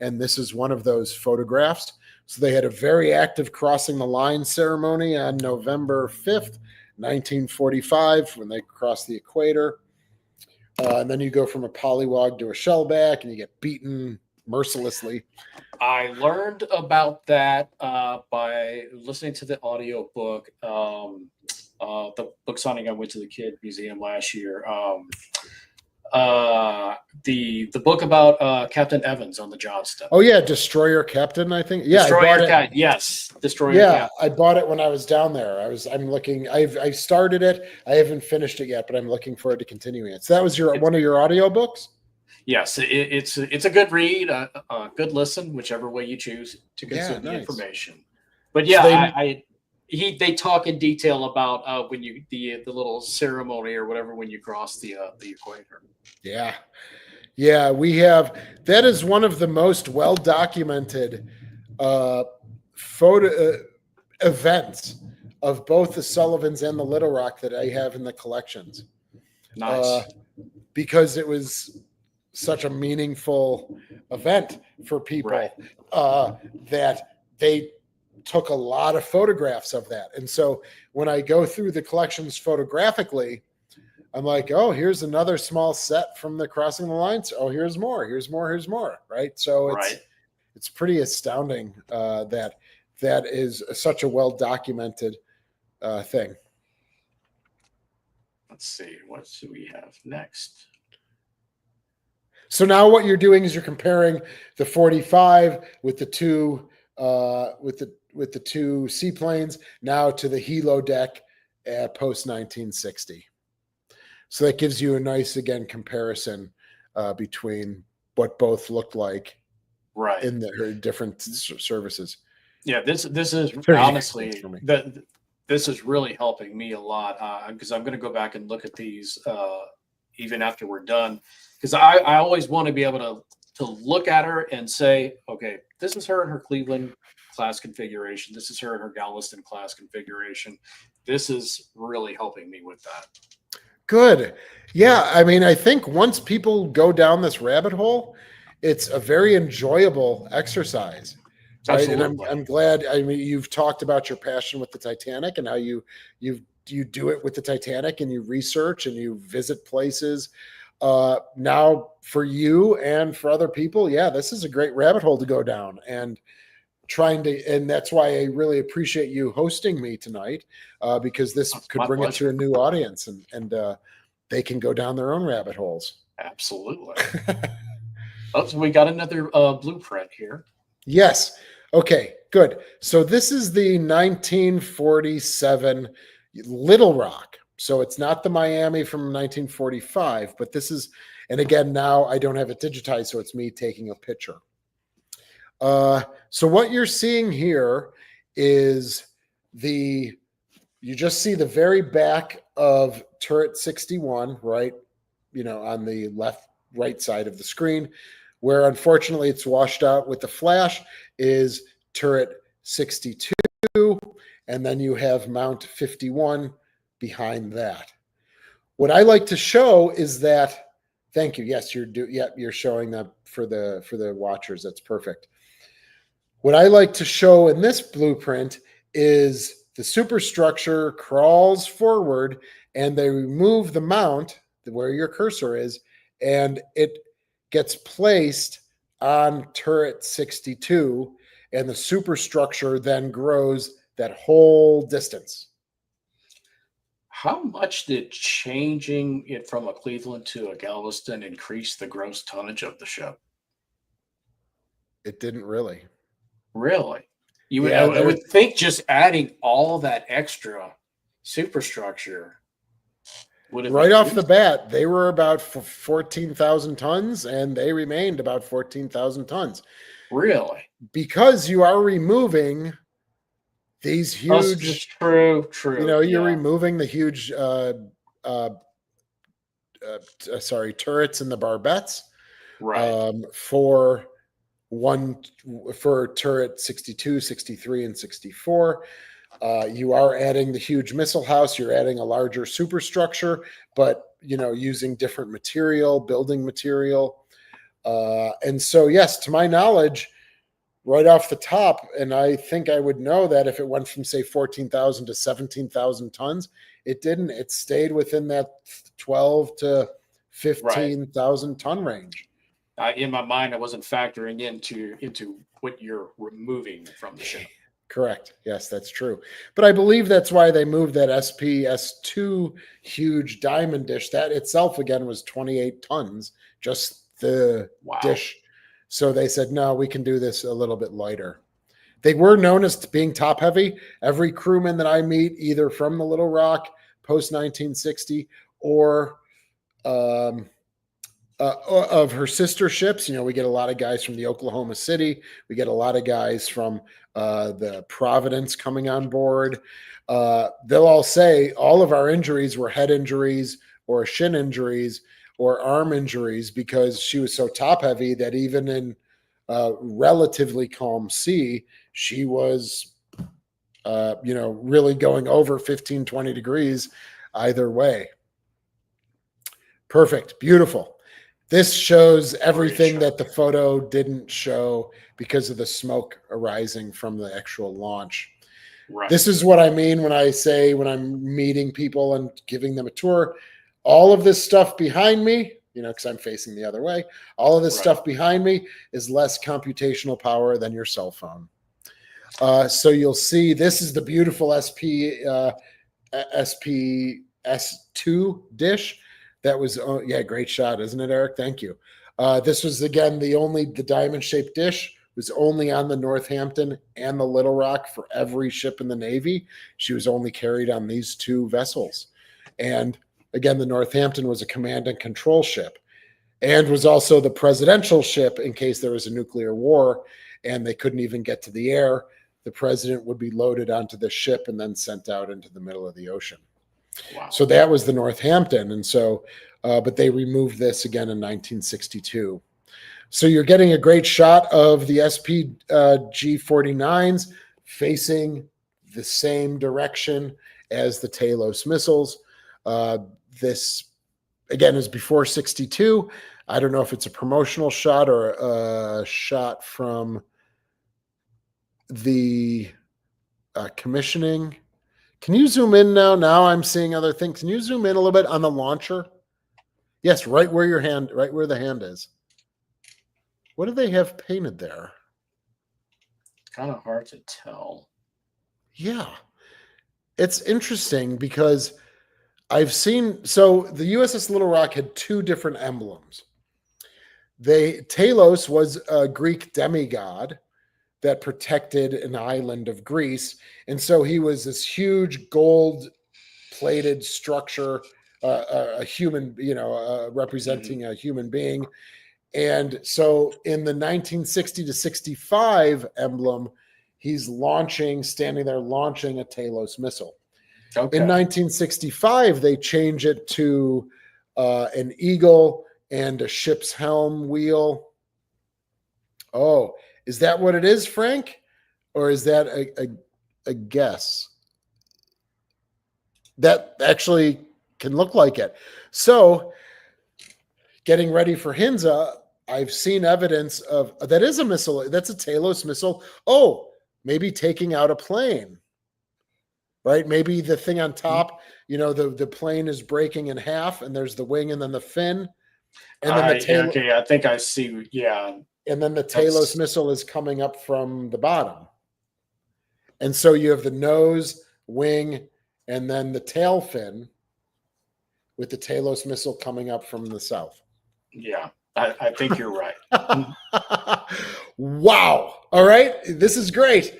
B: and this is one of those photographs. So they had a very active crossing the line ceremony on November 5th, 1945, when they crossed the equator. And then you go from a polywog to a shellback, and you get beaten mercilessly.
A: I learned about that by listening to the audio book. The book signing I went to the Kid Museum last year. The book about Captain Evans on the Johnston.
B: Oh yeah, Destroyer Captain, I think. Yeah,
A: Destroyer Captain. Yes, Destroyer
B: Captain.
A: I
B: bought it when I was down there. I'm looking. I started it. I haven't finished it yet, but I'm looking forward to continuing it. So that was one of your audio books?
A: Yes, it's a good read, a good listen, whichever way you choose to consume the information. But yeah, so they talk in detail about when you the little ceremony or whatever when you cross the equator.
B: Yeah, we have. That is one of the most well documented photo events of both the Sullivans and the Little Rock that I have in the collections.
A: Nice,
B: because it was such a meaningful event for people that they took a lot of photographs of that. And so when I go through the collections photographically, I'm like, oh, here's another small set from the crossing the lines. Oh, here's more, right? So it's pretty astounding that is such a well-documented thing.
A: Let's see, what do we have next?
B: So now what you're doing is you're comparing the 45 with the two with the two seaplanes now to the helo deck post 1960. So that gives you a nice again comparison between what both looked like in their different services.
A: Yeah, this is honestly this is really helping me a lot because I'm going to go back and look at these even after we're done. Because I always want to be able to look at her and say, okay, this is her in her Cleveland class configuration. This is her in her Galveston class configuration. This is really helping me with that. Good.
B: Yeah. I mean, I think once people go down this rabbit hole, it's a very enjoyable exercise. Right? And I'm glad. I mean, you've talked about your passion with the Titanic and how you've you do it with the Titanic and you research and you visit places. Now for you and for other people, yeah, this is a great rabbit hole to go down, and that's why I really appreciate you hosting me tonight, because this could bring it to a new audience, and they can go down their own rabbit holes.
A: Absolutely. Oh, so we got another blueprint here.
B: Yes. Okay, good. So this is the 1947 Little Rock. So it's not the Miami from 1945, but this is, and again, now I don't have it digitized, so it's me taking a picture. So what you're seeing here is you just see the very back of turret 61, right? On the right side of the screen, where unfortunately it's washed out with the flash, is turret 62, and then you have mount 51 behind that. What I like to show is that, thank you. Yes, you're showing that for the watchers. That's perfect. What I like to show in this blueprint is the superstructure crawls forward and they remove the mount where your cursor is, and it gets placed on turret 62, and the superstructure then grows that whole distance.
A: How much did changing it from a Cleveland to a Galveston increase the gross tonnage of the ship?
B: It didn't really.
A: Really? I would think just adding all that extra superstructure would have
B: right off the bat, they were about 14,000 tons, and they remained about 14,000 tons.
A: Really?
B: Because you are removing these huge.
A: True.
B: You're removing the huge, turrets and the barbettes.
A: Right.
B: For turret 62, 63, and 64. You are adding the huge missile house. You're adding a larger superstructure, but using different building material. And so, yes, to my knowledge, right off the top, and I think I would know that if it went from, say, 14,000 to 17,000 tons, it didn't. It stayed within that 12 to 15,000 ton range.
A: In my mind, I wasn't factoring into what you're removing from the ship.
B: Correct. Yes, that's true. But I believe that's why they moved that SPS2 huge diamond dish. That itself, again, was 28 tons, just the dish. So they said, no, we can do this a little bit lighter. They were known as being top heavy. Every crewman that I meet, either from the Little Rock post 1960 or of her sister ships, we get a lot of guys from the Oklahoma City. We get a lot of guys from the Providence coming on board. They'll all say all of our injuries were head injuries or shin injuries or arm injuries, because she was so top heavy that even in relatively calm sea, she was, really going over 15, 20 degrees either way. Perfect. Beautiful. This shows everything that the photo didn't show because of the smoke arising from the actual launch. Right. This is what I mean when I say, when I'm meeting people and giving them a tour, all of this stuff behind me, because I'm facing the other way, all of this stuff behind me is less computational power than your cell phone. So you'll see this is the beautiful SPS2 dish. That was, great shot, isn't it, Eric? Thank you. This was, again, the diamond-shaped dish was only on the Northampton and the Little Rock for every ship in the Navy. She was only carried on these two vessels. And again, the Northampton was a command and control ship and was also the presidential ship in case there was a nuclear war and they couldn't even get to the air. The president would be loaded onto the ship and then sent out into the middle of the ocean. Wow. So that was the Northampton. And so, but they removed this again in 1962. So you're getting a great shot of the SPG-49s facing the same direction as the Talos missiles. This, again, is before 62. I don't know if it's a promotional shot or a shot from the commissioning Can you zoom in now? Now I'm seeing other things. Can you zoom in a little bit on the launcher? Yes, right where the hand is. What do they have painted there?
A: Kind of hard to tell.
B: Yeah. It's interesting because I've seen, so the USS Little Rock had two different emblems. Talos was a Greek demigod that protected an island of Greece. And so he was this huge gold-plated structure, a human, representing a human being. And so in the 1960 to 65 emblem, he's standing there launching a Talos missile.
A: Okay.
B: In 1965, they change it to an eagle and a ship's helm wheel. Oh, is that what it is, Frank? Or is that a guess? That actually can look like it. So, getting ready for Hinza, I've seen evidence of that is a missile. That's a Talos missile. Oh, maybe taking out a plane, right? Maybe the thing on top, the plane is breaking in half, and there's the wing and then the fin, and then
A: okay, I think I see. Yeah,
B: and then the Talos missile is coming up from the bottom, and so you have the nose, wing, and then the tail fin, with the Talos missile coming up from the south.
A: Yeah, I think you're right.
B: Wow. All right. This is great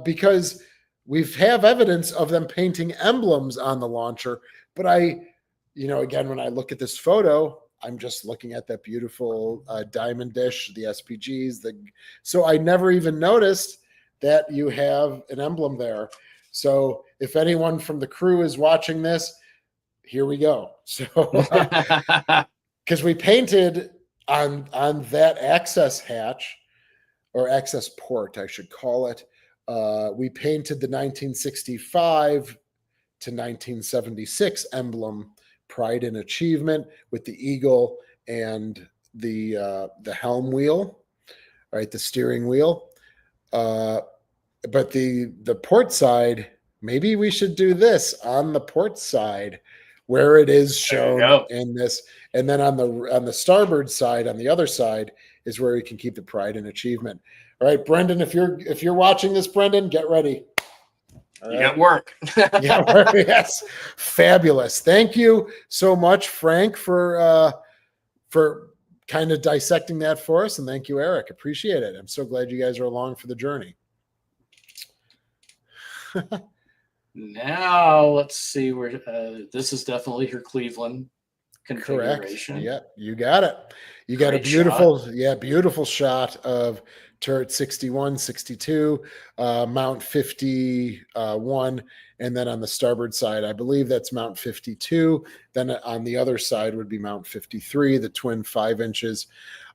B: because we have evidence of them painting emblems on the launcher. But again, when I look at this photo, I'm just looking at that beautiful diamond dish, the SPGs. So I never even noticed that you have an emblem there. So if anyone from the crew is watching this, here we go. So because we painted on that access hatch, or access port, I should call it, we painted the 1965 to 1976 emblem, Pride and Achievement, with the eagle and the helm wheel, right, the steering wheel. But the port side, maybe we should do this on the port side, where it is shown in this, and then on the starboard side, on the other side, is where we can keep the Pride and Achievement. All right, Brendan, if you're watching this, Brendan, get ready.
A: All right. You got work.
B: Yes, fabulous. Thank you so much, Frank, for kind of dissecting that for us, and thank you, Eric. Appreciate it. I'm so glad you guys are along for the journey.
A: Now let's see where this is definitely her Cleveland configuration.
B: Correct. Yeah, you got it. You got Great a beautiful shot of turret 61, 62, mount 51, and then on the starboard side, I believe that's mount 52. Then on the other side would be mount 53, the twin 5 inches.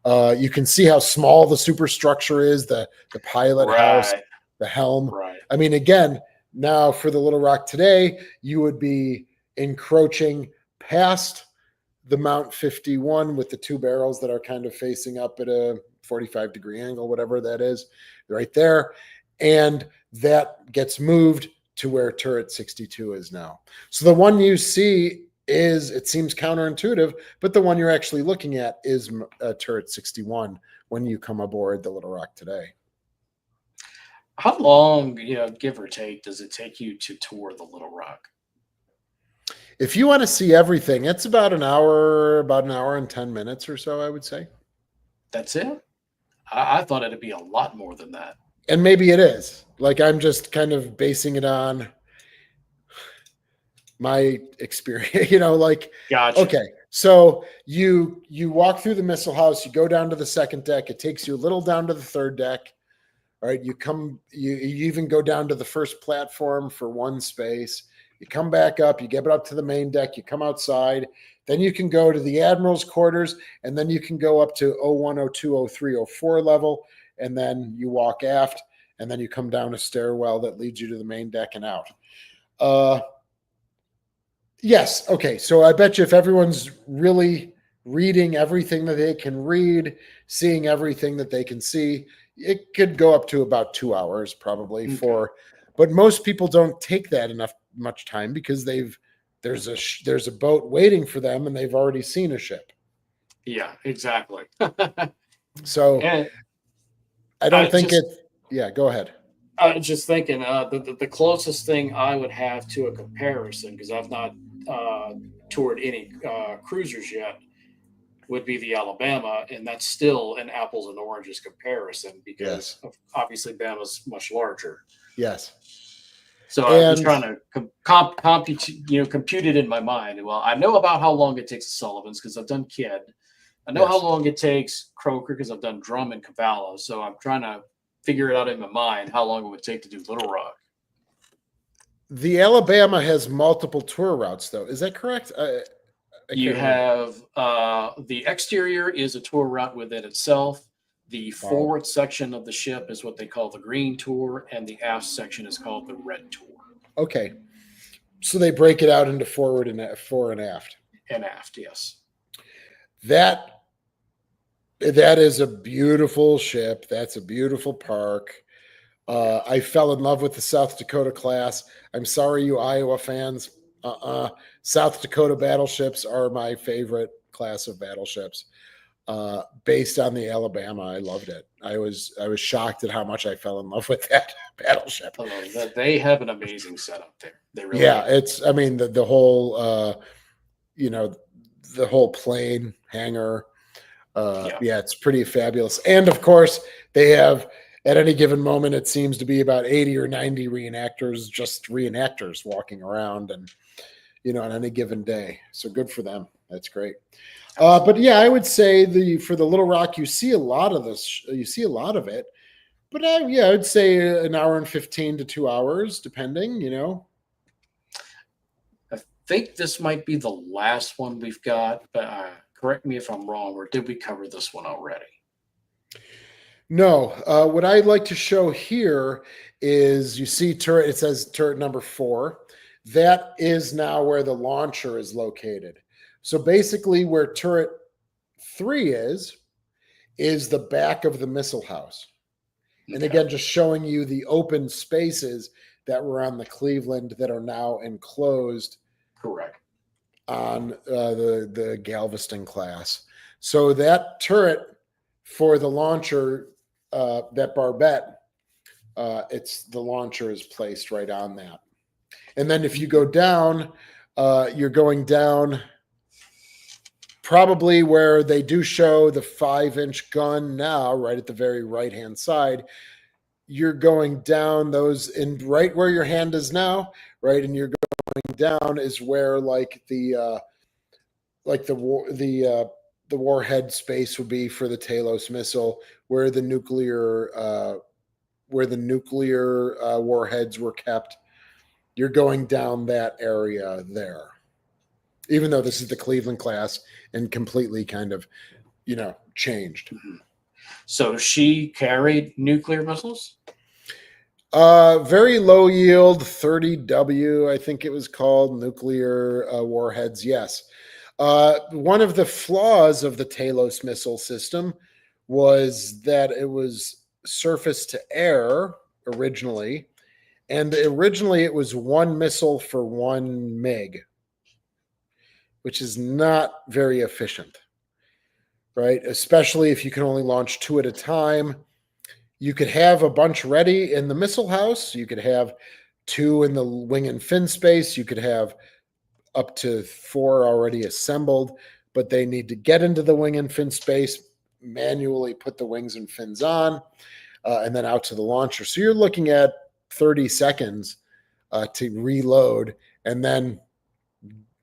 B: You can see how small the superstructure is, the pilot house, the helm.
A: Right.
B: I mean, again, now for the Little Rock today, you would be encroaching past the mount 51 with the two barrels that are kind of facing up at a 45-degree angle, whatever that is, right there. And that gets moved to where turret 62 is now. So the one you see it seems counterintuitive, but the one you're actually looking at is turret 61 when you come aboard the Little Rock today.
A: How long, give or take, does it take you to tour the Little Rock?
B: If you want to see everything, it's about an hour and 10 minutes or so, I would say.
A: That's it? I thought it'd be a lot more than that.
B: And maybe it is. Like, I'm just kind of basing it on my experience,
A: Gotcha.
B: Okay. So you walk through the missile house, you go down to the second deck. It takes you a little down to the third deck. All right. You even go down to the first platform for one space. You come back up, you get up to the main deck, you come outside, then you can go to the admiral's quarters, and then you can go up to 01, 02, 03, 04 level, and then you walk aft, and then you come down a stairwell that leads you to the main deck and out. Yes, okay, so I bet you if everyone's really reading everything that they can read, seeing everything that they can see, it could go up to about 2 hours probably but most people don't take that enough much time because there's a boat waiting for them and they've already seen a ship.
A: Yeah, exactly.
B: So
A: And
B: I
A: I
B: don't think
A: just
B: it. Yeah, go ahead.
A: I was just thinking the closest thing I would have to a comparison, because I've not uh, toured any cruisers yet, would be the Alabama, and that's still an apples and oranges comparison because
B: Yes.
A: obviously Bama's much larger.
B: Yes.
A: So I'm just
B: And
A: trying to compute it in my mind. Well, I know about how long it takes the Sullivans because I've done Kid. I know how
B: yes,
A: long it takes Croaker because I've done Drum and Cavallo. So I'm trying to figure it out in my mind how long it would take to do Little Rock.
B: the Alabama has multiple tour routes, though. Is that correct? I
A: You
B: can't remember.
A: have the exterior is a tour route within itself. The
B: Wow.
A: forward section of the ship is what they call the green tour, and the aft section is called the red tour.
B: Okay. So they break it out into forward and fore and aft.
A: And aft, yes.
B: That is a beautiful ship. That's a beautiful park. I fell in love with the South Dakota class. I'm sorry, you Iowa fans. South Dakota battleships are my favorite class of battleships. Based on the Alabama, I loved it. I was shocked at how much I fell in love with that battleship.
A: They have an amazing setup there. They really
B: Yeah,
A: do.
B: it's. I mean, the whole, the whole plane hangar. Yeah, it's pretty fabulous. And of course, they have at any given moment, it seems to be about 80 or 90 reenactors, just reenactors walking around, and on any given day. So good for them. That's great. But yeah, I would say for the Little Rock, you see a lot of this. You see a lot of it. But yeah, I would say an hour and 15 to 2 hours, depending.
A: I think this might be the last one we've got, but correct me if I'm wrong, or did we cover this one already?
B: No. What I'd like to show here is you see turret. It says turret number 4. That is now where the launcher is located. So basically, where turret 3 is the back of the missile house. And
A: Okay.
B: again, just showing you the open spaces that were on the Cleveland that are now enclosed.
A: Correct.
B: On the Galveston class. So that turret for the launcher, that barbette, the launcher is placed right on that. And then if you go down, you're going down probably where they do show the 5-inch gun now, right at the very right-hand side. You're going down those, and right where your hand is now, right, and you're going down is where the warhead space would be for the Talos missile, where the nuclear warheads were kept. You're going down that area there, even though this is the Cleveland class and completely kind of changed.
A: Mm-hmm. So she carried nuclear missiles?
B: Very low yield 30W, I think it was called, nuclear warheads. Yes. One of the flaws of the Talos missile system was that it was surface to air originally. And originally it was one missile for one MiG, which is not very efficient, right? Especially if you can only launch 2 at a time. You could have a bunch ready in the missile house. You could have 2 in the wing and fin space. You could have up to 4 already assembled, but they need to get into the wing and fin space, manually put the wings and fins on, and then out to the launcher. So you're looking at 30 seconds to reload and then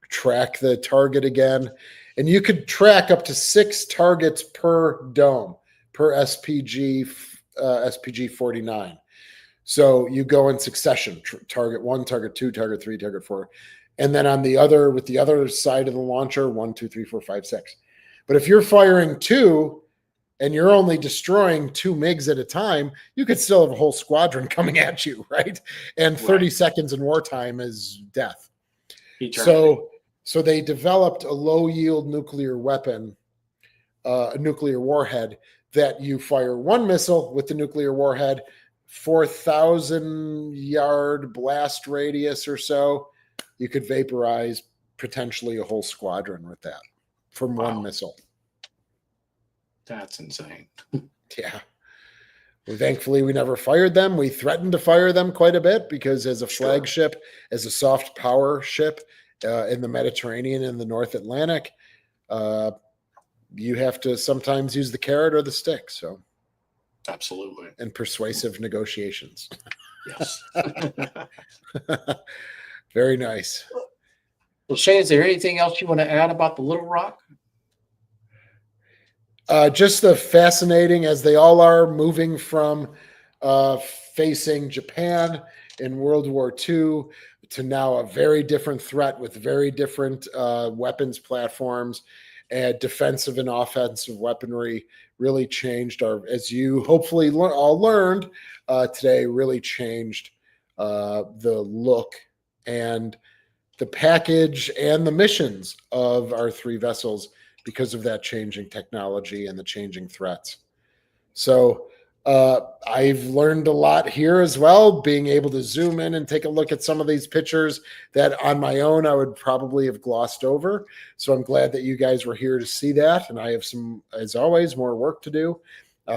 B: track the target again. And you could track up to 6 targets per dome, per SPG 49. So you go in succession, target 1, target 2, target 3, target 4. And then with the other side of the launcher, 1, 2, 3, 4, 5, 6. But if you're firing 2 and you're only destroying 2 MiGs at a time, you could still have a whole squadron coming at you, right? And 30 seconds in wartime is death. Eternity. So they developed a low yield nuclear weapon, a nuclear warhead, that you fire 1 missile with the nuclear warhead, 4,000-yard blast radius or so, you could vaporize potentially a whole squadron with that from one missile.
A: That's insane.
B: Yeah. Well, thankfully, we never fired them. We threatened to fire them quite a bit because as a flagship, as a soft power ship in the Mediterranean and the North Atlantic, you have to sometimes use the carrot or the stick. So,
A: absolutely.
B: And persuasive negotiations.
A: Yes.
B: Very nice.
A: Well, Shane, is there anything else you want to add about the Little Rock?
B: Just the fascinating, as they all are, moving from facing Japan in World War II to now a very different threat with very different weapons platforms and defensive and offensive weaponry really changed our, as you hopefully all learned today, really changed the look and the package and the missions of our three vessels because of that changing technology and the changing threats. So I've learned a lot here as well, being able to zoom in and take a look at some of these pictures that on my own I would probably have glossed over. So I'm glad that you guys were here to see that. And I have some, as always, more work to do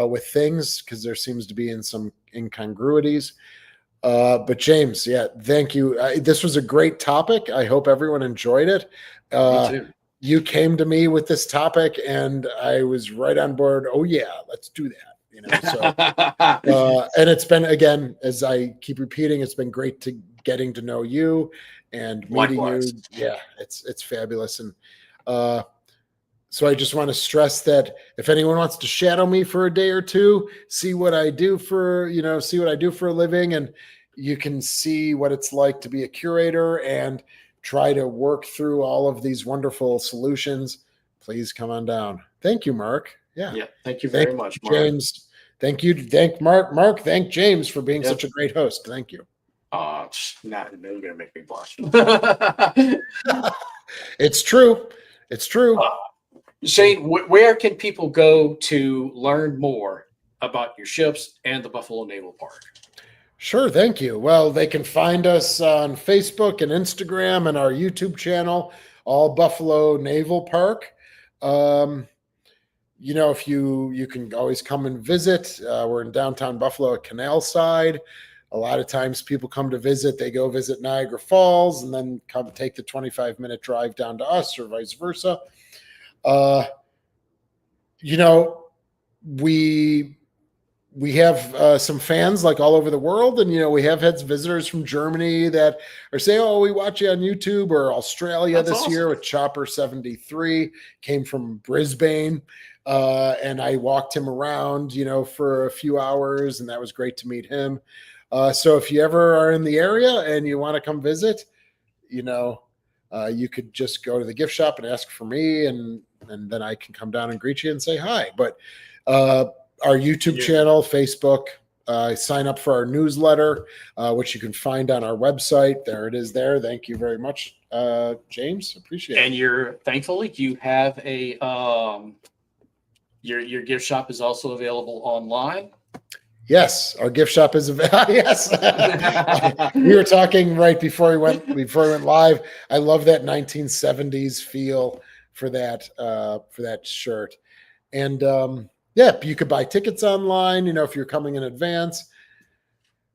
B: with things because there seems to be some incongruities. But James, yeah, thank you. This was a great topic. I hope everyone enjoyed it.
A: Me too.
B: You came to me with this topic and I was right on board. Oh yeah, let's do that. You know, so, and it's been, again, as I keep repeating, it's been great to getting to know you and meeting
A: Likewise.
B: you. Yeah, it's fabulous. And so I just want to stress that if anyone wants to shadow me for a day or two, see what I do for, see what I do for a living, and you can see what it's like to be a curator and try to work through all of these wonderful solutions, please come on down. Thank you, Mark. Yeah.
A: Thank you very much, Mark.
B: James. Thank you. Thank Mark. Mark, thank James for being such a great host. Thank you.
A: Not really gonna make me blush.
B: It's true. It's true.
A: Shane, where can people go to learn more about your ships and the Buffalo Naval Park?
B: Sure, thank you. Well, they can find us on Facebook and Instagram and our YouTube channel, all Buffalo Naval Park. If you can always come and visit. We're in downtown Buffalo at Canal Side. A lot of times people come to visit, they go visit Niagara Falls and then come take the 25-minute drive down to us or vice versa. We have some fans like all over the world, and we have had visitors from Germany that are saying, "Oh, we watch you on YouTube," or Australia. That's this awesome. Year with Chopper 73 came from Brisbane, and I walked him around, for a few hours, and that was great to meet him. So if you ever are in the area and you want to come visit, you could just go to the gift shop and ask for me, and then I can come down and greet you and say hi. But our YouTube channel, Facebook, sign up for our newsletter, which you can find on our website. There it is there. Thank you very much, James. Appreciate it.
A: And thankfully, you have a your gift shop is also available online.
B: Yes, our gift shop is available. Yes, we were talking right before we went live. I love that 1970s feel for that shirt, and you could buy tickets online. If you're coming in advance.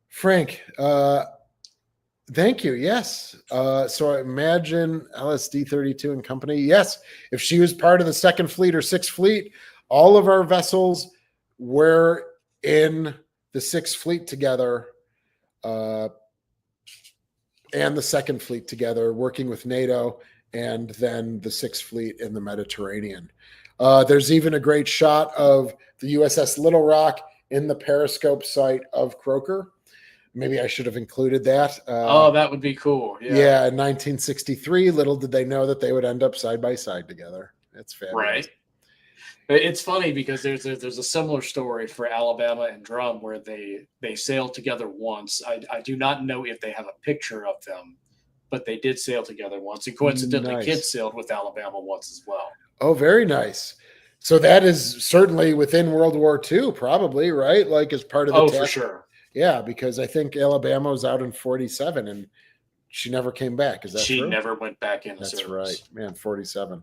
B: Frank, thank you. Yes, so I imagine LSD 32 and company. Yes, if she was part of the Second Fleet or Sixth Fleet, all of our vessels were in the Sixth Fleet together and the Second Fleet together, working with NATO, and then the Sixth Fleet in the Mediterranean. There's even a great shot of the USS Little Rock in the periscope site of Croaker. Maybe I should have included that.
A: That would be cool.
B: Yeah, in 1963, little did they know that they would end up side by side together. It's fabulous.
A: Right. It's funny because there's a similar story for Alabama and Drum where they sailed together once. I do not know if they have a picture of them, but they did sail together once. And coincidentally,
B: Nice.
A: Kids sailed with Alabama once as well.
B: Oh, very nice. So that is certainly within World War II, probably, right? Like as part of the
A: for sure.
B: Yeah, because I think Alabama was out in 47 and she never came back. Is that
A: She
B: true?
A: never went back in the
B: That's
A: service.
B: right, man. 47.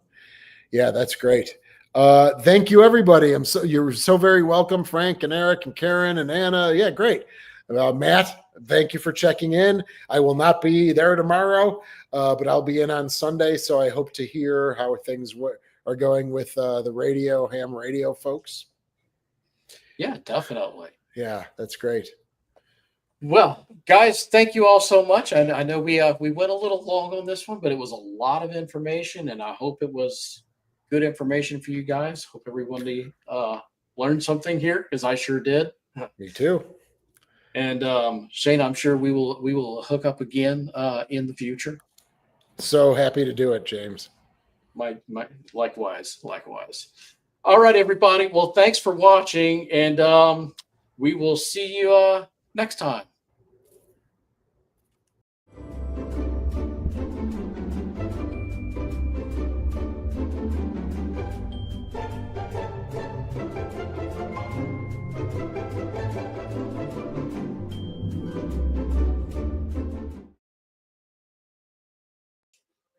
B: Yeah, that's great. Thank you, everybody. You're so very welcome, Frank and Eric and Karen and Anna. Yeah, great. Matt, thank you for checking in. I will not be there tomorrow, but I'll be in on Sunday. So I hope to hear how things are going with the ham radio folks.
A: Yeah, definitely.
B: Yeah, that's great.
A: Well, guys, thank you all so much. I know we went a little long on this one, but it was a lot of information, and I hope it was good information for you guys. Hope everybody learned something here, because I sure did.
B: Me too.
A: And Shane, I'm sure we will hook up again in the future.
B: So happy to do it, James.
A: My likewise. All right, everybody. Well, thanks for watching, and we will see you next time.